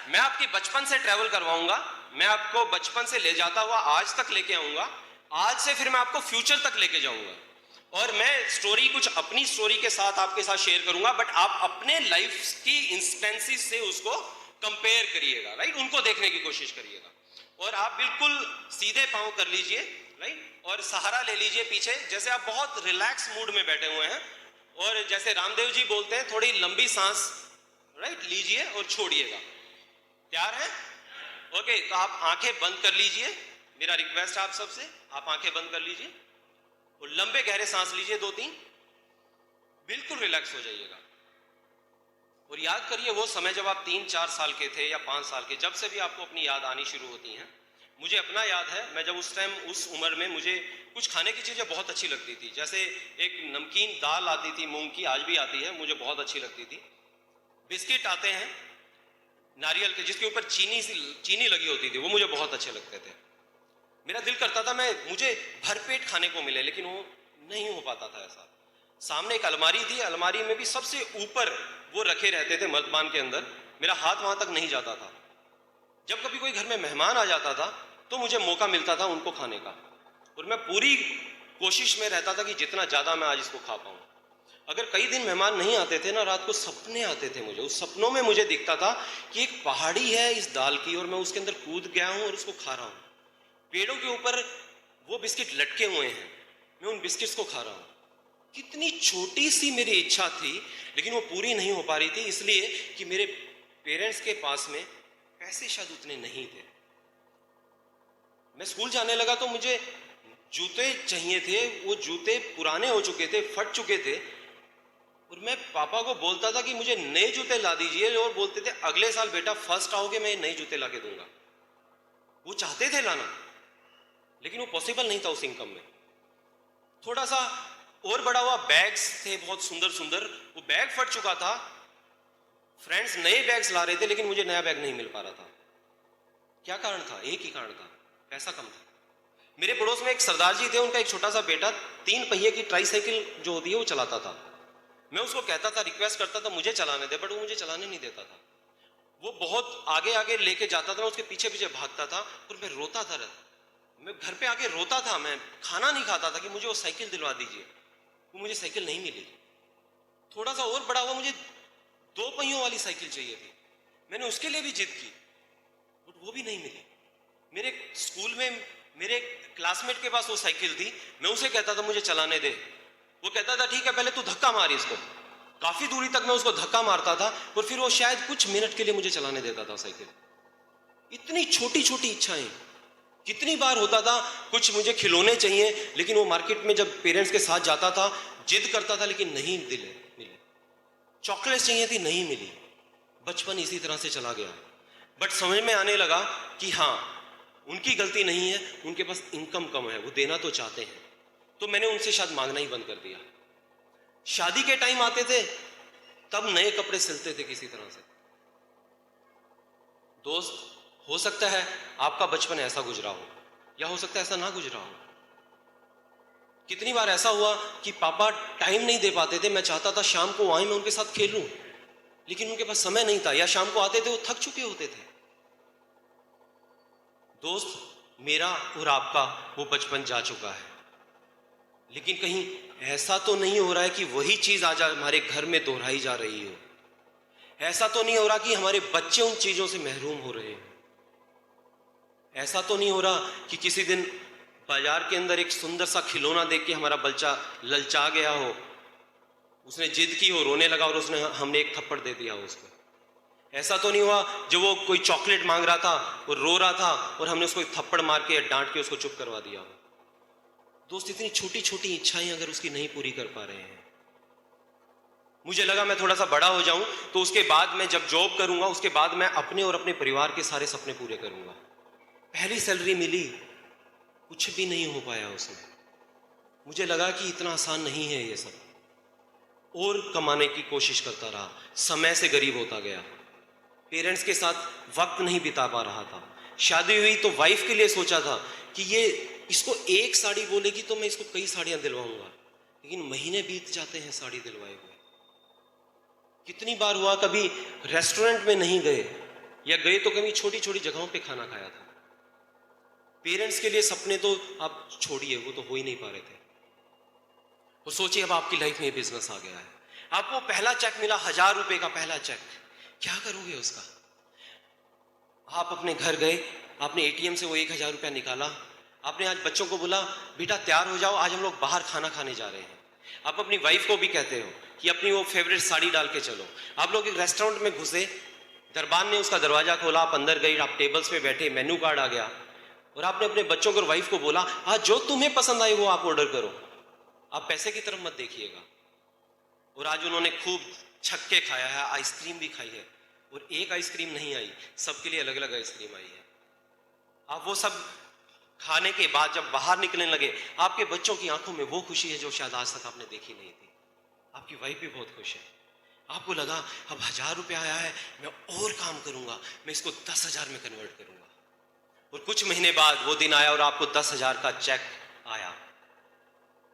मैं आपकी बचपन से ट्रेवल करवाऊंगा, मैं आपको बचपन से ले जाता हुआ आज तक लेके आऊंगा, आज से फिर मैं आपको फ्यूचर तक लेके जाऊंगा, और मैं स्टोरी कुछ अपनी स्टोरी के साथ आपके साथ शेयर करूंगा, बट आप अपने लाइफ की इंस्टेंसेस से उसको कंपेयर करिएगा, राइट? उनको देखने की कोशिश करिएगा, और आप बिल्कुल सीधे पांव कर लीजिए, राइट? और सहारा ले लीजिए पीछे, जैसे आप बहुत रिलैक्स मूड में बैठे हुए हैं, और जैसे रामदेव जी बोलते हैं थोड़ी लंबी सांस, राइट, लीजिए और छोड़िएगा। तैयार है? ओके, तो आप आंखें बंद कर लीजिए, मेरा रिक्वेस्ट है आप सबसे, आप आंखें बंद कर लीजिए और लंबे गहरे सांस लीजिए 2-3, बिल्कुल रिलैक्स हो जाइएगा। और याद करिए वो समय जब आप 3-4 साल के थे या 5 साल के, जब से भी आपको अपनी याद आनी शुरू होती हैं। मुझे अपना याद है, मैं जब उस टाइम उस उम्र में मुझे कुछ खाने की चीज़ें बहुत अच्छी लगती थी, जैसे एक नमकीन दाल आती थी मूंग की, आज भी आती है, मुझे बहुत अच्छी लगती थी। बिस्किट आते हैं नारियल के जिसके ऊपर चीनी लगी होती थी, वो मुझे बहुत अच्छे लगते थे। मेरा दिल करता था मुझे भरपेट खाने को मिले, लेकिन वो नहीं हो पाता था ऐसा। सामने एक अलमारी थी, अलमारी में भी सबसे ऊपर वो रखे रहते थे मर्तबान के अंदर, मेरा हाथ वहां तक नहीं जाता था। जब कभी कोई घर में मेहमान आ जाता था तो मुझे मौका मिलता था उनको खाने का, और मैं पूरी कोशिश में रहता था कि जितना ज्यादा मैं आज इसको खा पाऊं। अगर कई दिन मेहमान नहीं आते थे ना, रात को सपने आते थे मुझे, उस सपनों में मुझे दिखता था कि एक पहाड़ी है इस दाल की और मैं उसके अंदर कूद गया हूं और उसको खा रहा हूं। पेड़ों के ऊपर वो बिस्किट लटके हुए हैं, मैं उन बिस्किट्स को खा रहा हूं। कितनी छोटी सी मेरी इच्छा थी, लेकिन वो पूरी नहीं हो पा रही थी, इसलिए कि मेरे पेरेंट्स के पास में पैसे शायद उतने नहीं थे। मैं स्कूल जाने लगा तो मुझे जूते चाहिए थे, वो जूते पुराने हो चुके थे, फट चुके थे, और मैं पापा को बोलता था कि मुझे नए जूते ला दीजिए, और बोलते थे अगले साल बेटा फर्स्ट आओगे मैं नए जूते ला के दूंगा। वो चाहते थे लाना, लेकिन वो पॉसिबल नहीं था उस इनकम में। थोड़ा सा और बड़ा हुआ, बैग्स थे बहुत सुंदर सुंदर, वो बैग फट चुका था, फ्रेंड्स नए बैग्स ला रहे थे लेकिन मुझे नया बैग नहीं मिल पा रहा था। क्या कारण था? एक ही कारण था, पैसा कम था। मेरे पड़ोस में एक सरदार जी थे, उनका एक छोटा सा बेटा 3 पहिए की ट्राईसाइकिल जो होती है वो चलाता था। मैं उसको कहता था, रिक्वेस्ट करता था मुझे चलाने दे, बट वो मुझे चलाने नहीं देता था। वो बहुत आगे आगे लेके जाता था, मैं उसके पीछे पीछे भागता था और मैं रोता था। मैं घर पे आके रोता था, मैं खाना नहीं खाता था कि मुझे वो साइकिल दिलवा दीजिए। वो मुझे साइकिल नहीं मिली। थोड़ा सा और बड़ा हुआ, मुझे 2 पहियों वाली साइकिल चाहिए थी। मैंने उसके लिए भी जिद की, बट वो भी नहीं मिली। मेरे स्कूल में मेरे क्लासमेट के पास वो साइकिल थी, मैं उसे कहता था मुझे चलाने दे, वो कहता था ठीक है पहले तू धक्का मार इसको। काफी दूरी तक मैं उसको धक्का मारता था और फिर वो शायद कुछ मिनट के लिए मुझे चलाने देता था साइकिल। इतनी छोटी छोटी इच्छाएं। कितनी बार होता था कुछ मुझे खिलौने चाहिए, लेकिन वो मार्केट में जब पेरेंट्स के साथ जाता था जिद करता था, लेकिन नहीं मिले। चॉकलेट चाहिए थी, नहीं मिली। बचपन इसी तरह से चला गया। बट समझ में आने लगा कि हाँ उनकी गलती नहीं है, उनके पास इनकम कम है, वो देना तो चाहते हैं, तो मैंने उनसे शायद मांगना ही बंद कर दिया। शादी के टाइम आते थे तब नए कपड़े सिलते थे किसी तरह से। दोस्त, हो सकता है आपका बचपन ऐसा गुजरा हो, या हो सकता है ऐसा ना गुजरा हो। कितनी बार ऐसा हुआ कि पापा टाइम नहीं दे पाते थे, मैं चाहता था शाम को आए मैं उनके साथ खेलूं, लेकिन उनके पास समय नहीं था, या शाम को आते थे वो थक चुके होते थे। दोस्त, मेरा और आपका वो बचपन जा चुका है, लेकिन कहीं ऐसा तो नहीं हो रहा है कि वही चीज आज हमारे घर में दोहराई जा रही हो। ऐसा तो नहीं हो रहा कि हमारे बच्चे उन चीजों से महरूम हो रहे हैं। ऐसा तो नहीं हो रहा कि किसी दिन बाजार के अंदर एक सुंदर सा खिलौना देख के हमारा बच्चा ललचा गया हो, उसने जिद की हो, रोने लगा और उसने हमने एक थप्पड़ दे दिया हो उसको। ऐसा तो नहीं हुआ जो वो कोई चॉकलेट मांग रहा था, वो रो रहा था और हमने उसको एक थप्पड़ मार के डांट के उसको चुप करवा दिया हो। दोस्त, इतनी छोटी छोटी इच्छाएं अगर उसकी नहीं पूरी कर पा रहे हैं। मुझे लगा मैं थोड़ा सा बड़ा हो जाऊं तो उसके बाद मैं जब जॉब करूंगा उसके बाद मैं अपने और अपने परिवार के सारे सपने पूरे करूंगा। पहली सैलरी मिली, कुछ भी नहीं हो पाया उसमें। मुझे लगा कि इतना आसान नहीं है ये सब, और कमाने की कोशिश करता रहा, समय से गरीब होता गया, पेरेंट्स के साथ वक्त नहीं बिता पा रहा था। शादी हुई तो वाइफ के लिए सोचा था कि ये इसको एक साड़ी बोलेगी तो मैं इसको कई साड़ियां दिलवाऊंगा, लेकिन महीने बीत जाते हैं साड़ी दिलवाए हुए। कितनी बार हुआ कभी रेस्टोरेंट में नहीं गए, या गए तो कभी छोटी छोटी जगहों पे खाना खाया था। पेरेंट्स के लिए सपने तो आप छोड़िए, वो तो हो ही नहीं पा रहे थे। तो सोचिए अब आपकी लाइफ में बिजनेस आ गया है, आपको पहला चेक मिला, 1000 रुपए का पहला चेक, क्या करोगे उसका? आप अपने घर गए, आपने एटीएम से वो 1000 रुपया निकाला, आपने आज बच्चों को बोला बेटा तैयार हो जाओ, आज हम लोग बाहर खाना खाने जा रहे हैं। आप अपनी वाइफ को भी कहते हो कि अपनी वो फेवरेट साड़ी डाल के चलो। आप लोग एक रेस्टोरेंट में घुसे, दरबान ने उसका दरवाजा खोला, आप अंदर गए, आप टेबल्स पे बैठे, मेन्यू कार्ड आ गया और आपने अपने बच्चों को और वाइफ को बोला आज जो तुम्हें पसंद आई वो आप ऑर्डर करो, आप पैसे की तरफ मत देखिएगा। और आज उन्होंने खूब छक्के खाया है, आइसक्रीम भी खाई है, और एक आइसक्रीम नहीं आई, सबके लिए अलग अलग आइसक्रीम आई है। आप वो सब खाने के बाद जब बाहर निकलने लगे, आपके बच्चों की आंखों में वो खुशी है जो शायद आज तक आपने देखी नहीं थी। आपकी वाइफ भी बहुत खुश है। आपको लगा अब 1000 रुपया आया है, मैं और काम करूंगा, मैं इसको 10,000 में कन्वर्ट करूंगा। और कुछ महीने बाद वो दिन आया और आपको 10,000 का चेक आया।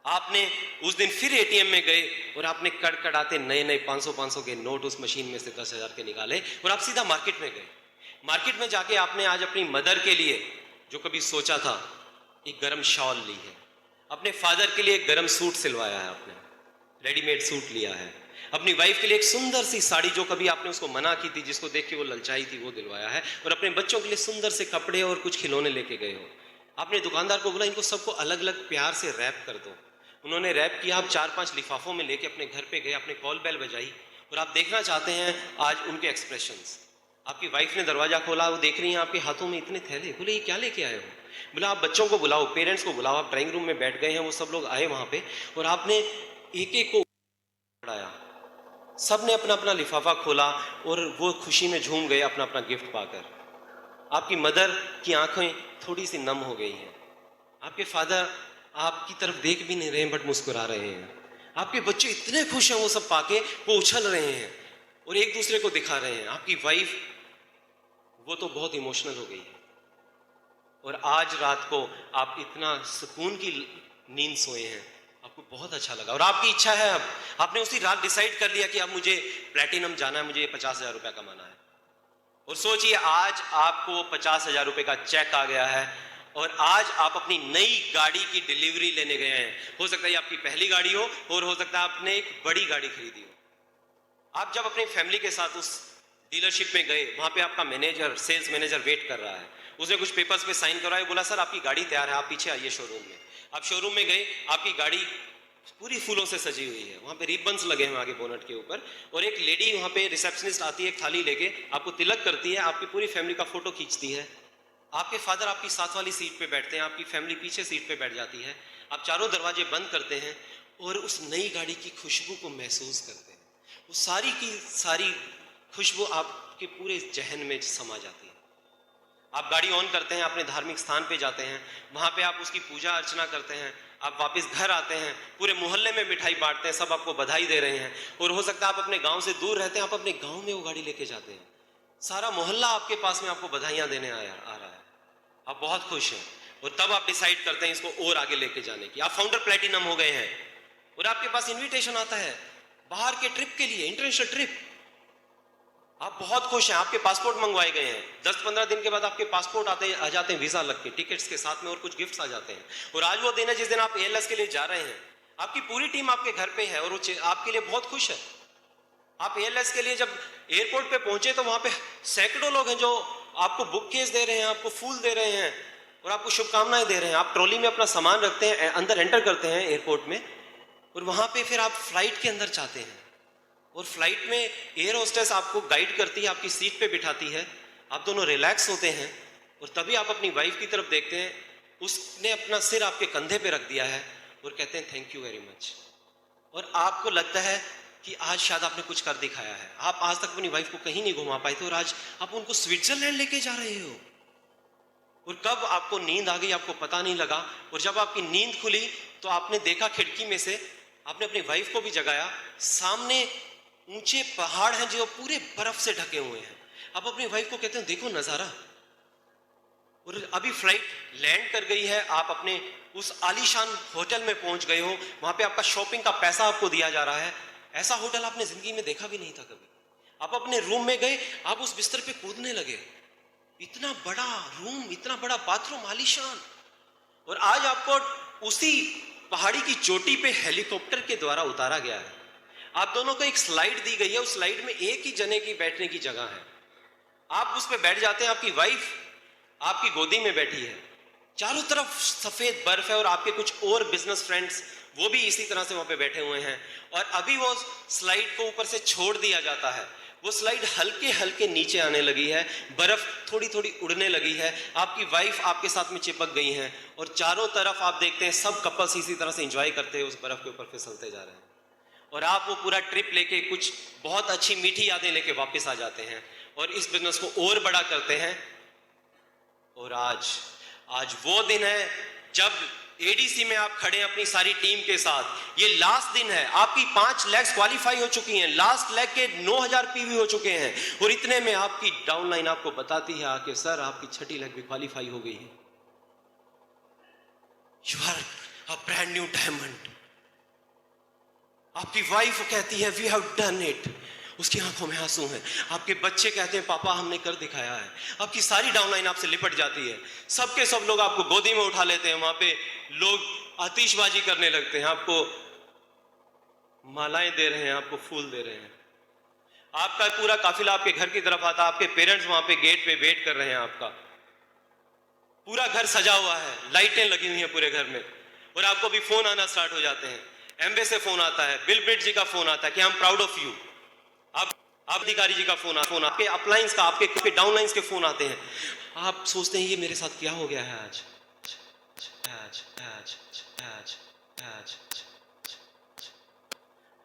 आपने उस दिन फिर एटीएम में गए और आपने कड़कड़ाते नए नए 500 के नोट उस मशीन में से 10,000 के निकाले और आप सीधा मार्केट में गए। मार्केट में जाके आपने आज अपनी मदर के लिए जो कभी सोचा था एक गरम शॉल ली है, अपने फादर के लिए एक गरम सूट सिलवाया है, आपने रेडीमेड सूट लिया है, अपनी वाइफ के लिए एक सुंदर सी साड़ी जो कभी आपने उसको मना की थी, जिसको देख के वो ललचाई थी, वो दिलवाया है, और अपने बच्चों के लिए सुंदर से कपड़े और कुछ खिलौने लेके गए हो। आपने दुकानदार को बोला इनको सबको अलग अलग प्यार से रैप कर दो, उन्होंने रैप किया, आप 4-5 लिफाफों में लेके अपने घर पे गए, आपने कॉल बेल बजाई और आप देखना चाहते हैं आज उनके एक्सप्रेशंस। आपकी वाइफ ने दरवाजा खोला, वो देख रही हैं आपके हाथों में इतने थैले, बोले ये क्या लेके आए हो? बोला आप बच्चों को बुलाओ, पेरेंट्स को बुलाओ। आप ड्राइंग रूम में बैठ गए हैं, वो सब लोग आए वहां पे और आपने एक एक को पढ़ाया, सब ने अपना अपना लिफाफा खोला और वो खुशी में झूम गए अपना अपना गिफ्ट पाकर। आपकी मदर की आंखें थोड़ी सी नम हो गई हैं, आपके फादर आपकी तरफ देख भी नहीं रहे हैं बट मुस्कुरा रहे हैं। आपके बच्चे इतने खुश हैं वो सब पाके, वो उछल रहे हैं और एक दूसरे को दिखा रहे हैं। आपकी वाइफ वो तो बहुत इमोशनल हो गई है और आज रात को आप इतना सुकून की नींद सोए हैं, आपको बहुत अच्छा लगा। और आपकी इच्छा है, अब आपने उसी रात डिसाइड कर लिया कि अब मुझे प्लेटिनम जाना है, मुझे 50,000 रुपया कमाना है। और सोचिए आज आपको 50,000 रुपए का चेक आ गया है और आज आप अपनी नई गाड़ी की डिलीवरी लेने गए हैं। हो सकता है आपकी पहली गाड़ी हो और हो सकता है आपने एक बड़ी गाड़ी खरीदी हो। आप जब अपनी फैमिली के साथ उस डीलरशिप में गए, वहां पे आपका मैनेजर, सेल्स मैनेजर वेट कर रहा है, उसने कुछ पेपर्स पे साइन करवाए, बोला सर आपकी गाड़ी तैयार है, आप पीछे आइए शोरूम में। आप शोरूम में गए, आपकी गाड़ी पूरी फूलों से सजी हुई है, वहां पे रिबन्स लगे हैं आगे बोनट के ऊपर, और एक लेडी वहां पे रिसेप्शनिस्ट आती है एक थाली लेके, आपको तिलक करती है, आपकी पूरी फैमिली का फोटो खींचती है। आपके फादर आपकी साथ वाली सीट पे बैठते हैं, आपकी फैमिली पीछे सीट पे बैठ जाती है। आप चारों दरवाजे बंद करते हैं और उस नई गाड़ी की खुशबू को महसूस करते हैं। वो सारी की सारी खुशबू आपके पूरे जहन में समा जाती है। आप गाड़ी ऑन करते हैं, अपने धार्मिक स्थान पे जाते हैं, वहां पे आप उसकी पूजा अर्चना करते हैं, आप वापस घर आते हैं, पूरे मोहल्ले में मिठाई बांटते हैं, सब आपको बधाई दे रहे हैं। और हो सकता है आप अपने गांव से दूर रहते हैं, आप अपने गांव में वो गाड़ी लेके जाते हैं, सारा मोहल्ला आपके पास में आपको बधाइयां देने आ रहा है, आप बहुत खुश हैं। और तब आप डिसाइड करते हैं इसको और आगे लेके जाने की। आप फाउंडर प्लेटिनम हो गए हैं और आपके पास इन्विटेशन आता है बाहर के ट्रिप के लिए, इंटरनेशनल ट्रिप। आप बहुत खुश हैं, आपके पासपोर्ट मंगवाए गए हैं, 10-15 दिन के बाद आपके पासपोर्ट आ जाते हैं वीजा लग के, टिकट्स के साथ में और कुछ गिफ्ट्स आ जाते हैं। और आज वो दिन है जिस दिन आप एएलएस के लिए जा रहे हैं, आपकी पूरी टीम आपके घर पे है और वो आपके लिए बहुत खुश है। आप एयरलेस के लिए जब एयरपोर्ट पे पहुंचे तो वहां पे सैकड़ों लोग हैं जो आपको बुकेस दे रहे हैं, आपको फूल दे रहे हैं और आपको शुभकामनाएं दे रहे हैं। आप ट्रॉली में अपना सामान रखते हैं, अंदर एंटर करते हैं एयरपोर्ट में, और वहां पे फिर आप फ्लाइट के अंदर जाते हैं और फ्लाइट में एयर होस्टेस आपको गाइड करती है, आपकी सीट पे बिठाती है, आप दोनों रिलैक्स होते हैं और तभी आप अपनी वाइफ की तरफ देखते हैं, उसने अपना सिर आपके कंधे पे रख दिया है और कहते हैं थैंक यू वेरी मच। और आपको लगता है कि आज शायद आपने कुछ कर दिखाया है। आप आज तक अपनी वाइफ को कहीं नहीं घुमा पाए थे और आज आप उनको स्विट्जरलैंड लेके जा रहे हो। और कब आपको नींद आ गई आपको पता नहीं लगा, और जब आपकी नींद खुली तो आपने देखा खिड़की में से, आपने अपनी वाइफ को भी जगाया, सामने ऊंचे पहाड़ हैं जो पूरे बर्फ से ढके हुए हैं। आप अपनी वाइफ को कहते हैं देखो नजारा। और अभी फ्लाइट लैंड कर गई है, आप अपने उस आलीशान होटल में पहुंच गए हो, वहां पे आपका शॉपिंग का पैसा आपको दिया जा रहा है। ऐसा होटल आपने जिंदगी में देखा भी नहीं था कभी। आप अपने रूम में गए, आप उस बिस्तर पे कूदने लगे, इतना बड़ा रूम, इतना बड़ा बाथरूम, आलीशान। और आज आपको उसी पहाड़ी की चोटी पे हेलीकॉप्टर के द्वारा उतारा गया है। आप दोनों को एक स्लाइड दी गई है, उस स्लाइड में एक ही जने की बैठने की जगह है। आप उस पर बैठ जाते हैं, आपकी वाइफ आपकी गोदी में बैठी है, चारों तरफ सफेद बर्फ है और आपके कुछ और बिजनेस फ्रेंड्स वो भी इसी तरह से वहां पे बैठे हुए हैं। और अभी वो स्लाइड को ऊपर से छोड़ दिया जाता है, वो स्लाइड हल्के हल्के नीचे आने लगी है, बर्फ थोड़ी थोड़ी उड़ने लगी है, आपकी वाइफ आपके साथ में चिपक गई हैं और चारों तरफ आप देखते हैं सब कपल्स इसी तरह से एंजॉय करते हुए उस बर्फ के ऊपर फिसलते जा रहे हैं। और आप वो पूरा ट्रिप लेके कुछ बहुत अच्छी मीठी यादें लेके वापस आ जाते हैं और इस बिजनेस को और बड़ा करते हैं। और आज वो दिन है जब एडीसी में आप खड़े हैं अपनी सारी टीम के साथ। ये लास्ट दिन है, आपकी 5 लेग्स क्वालिफाई हो चुकी हैं, लास्ट लेग के 9000 पीवी हो चुके हैं और इतने में आपकी डाउनलाइन आपको बताती है आके सर आपकी 6ठी लेग भी क्वालिफाई हो गई है। You are a brand new diamond. आपकी वाइफ कहती है वी हैव डन इट, उसकी आंखों में आंसू हैं। आपके बच्चे कहते हैं पापा हमने कर दिखाया है। आपकी सारी डाउनलाइन आपसे लिपट जाती है, सबके सब लोग आपको गोदी में उठा लेते हैं, वहां पे लोग आतिशबाजी करने लगते हैं, आपको मालाएं दे रहे हैं, आपको फूल दे रहे हैं। आपका पूरा काफिला आपके घर की तरफ आता है, आपके पेरेंट्स वहां पे गेट पे वेट कर रहे हैं, आपका पूरा घर सजा हुआ है, लाइटें लगी हुई हैं पूरे घर में। और आपको भी फोन आना स्टार्ट हो जाते हैं, एमबे से फोन आता है, बिल ब्रिट जी का फोन आता है कि I am proud of you. आप अधिकारी जी का फोन आपके अपलाइंस का, आपके डाउनलाइंस के फोन आते हैं। आप सोचते हैं ये मेरे साथ क्या हो गया है आज।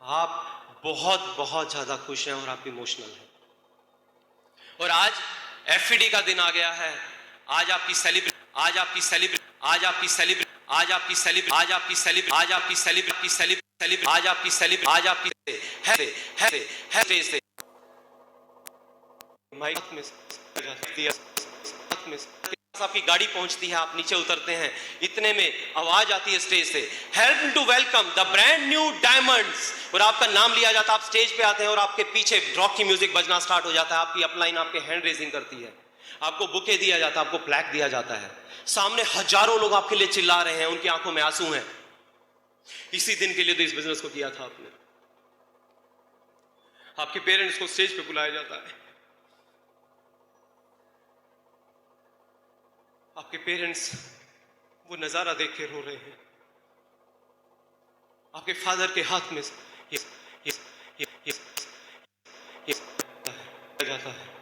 आप बहुत बहुत ज्यादा खुश हैं और आप इमोशनल हैं। और आज एफईडी का दिन आ गया है। आज आपकी सेलिब्रेट आज आपकी सेलिब्रेट आज आपकी सेलिब्रेट आज आपकी सेलिब्रेट आज आपकी सेलिब्रेट आज आपकी सेलिब्रेट की सेलिब्रेट आज आपकी सेलिब्रेट आज आपकी है माइक में आपकी गाड़ी पहुंचती है, आप नीचे उतरते हैं, इतने में आवाज आती है स्टेज से, help to welcome the brand new diamonds. और आपका नाम लिया जाता है, आप स्टेज पे आते हैं और आपके पीछे रॉक की म्यूजिक बजना स्टार्ट हो जाता है, आपकी अपलाइन आपके हैंड रेजिंग करती है, आपको बुके दिया जाता है, आपको प्लैक दिया जाता है, सामने हजारों लोग आपके लिए चिल्ला रहे हैं, उनकी आंखों में आंसू हैं। इसी दिन के लिए तो इस बिजनेस को किया था आपने। आपके पेरेंट्स को स्टेज पे बुलाया जाता है, आपके पेरेंट्स वो नजारा देख के रो रहे हैं, आपके फादर के हाथ में ये जाता है।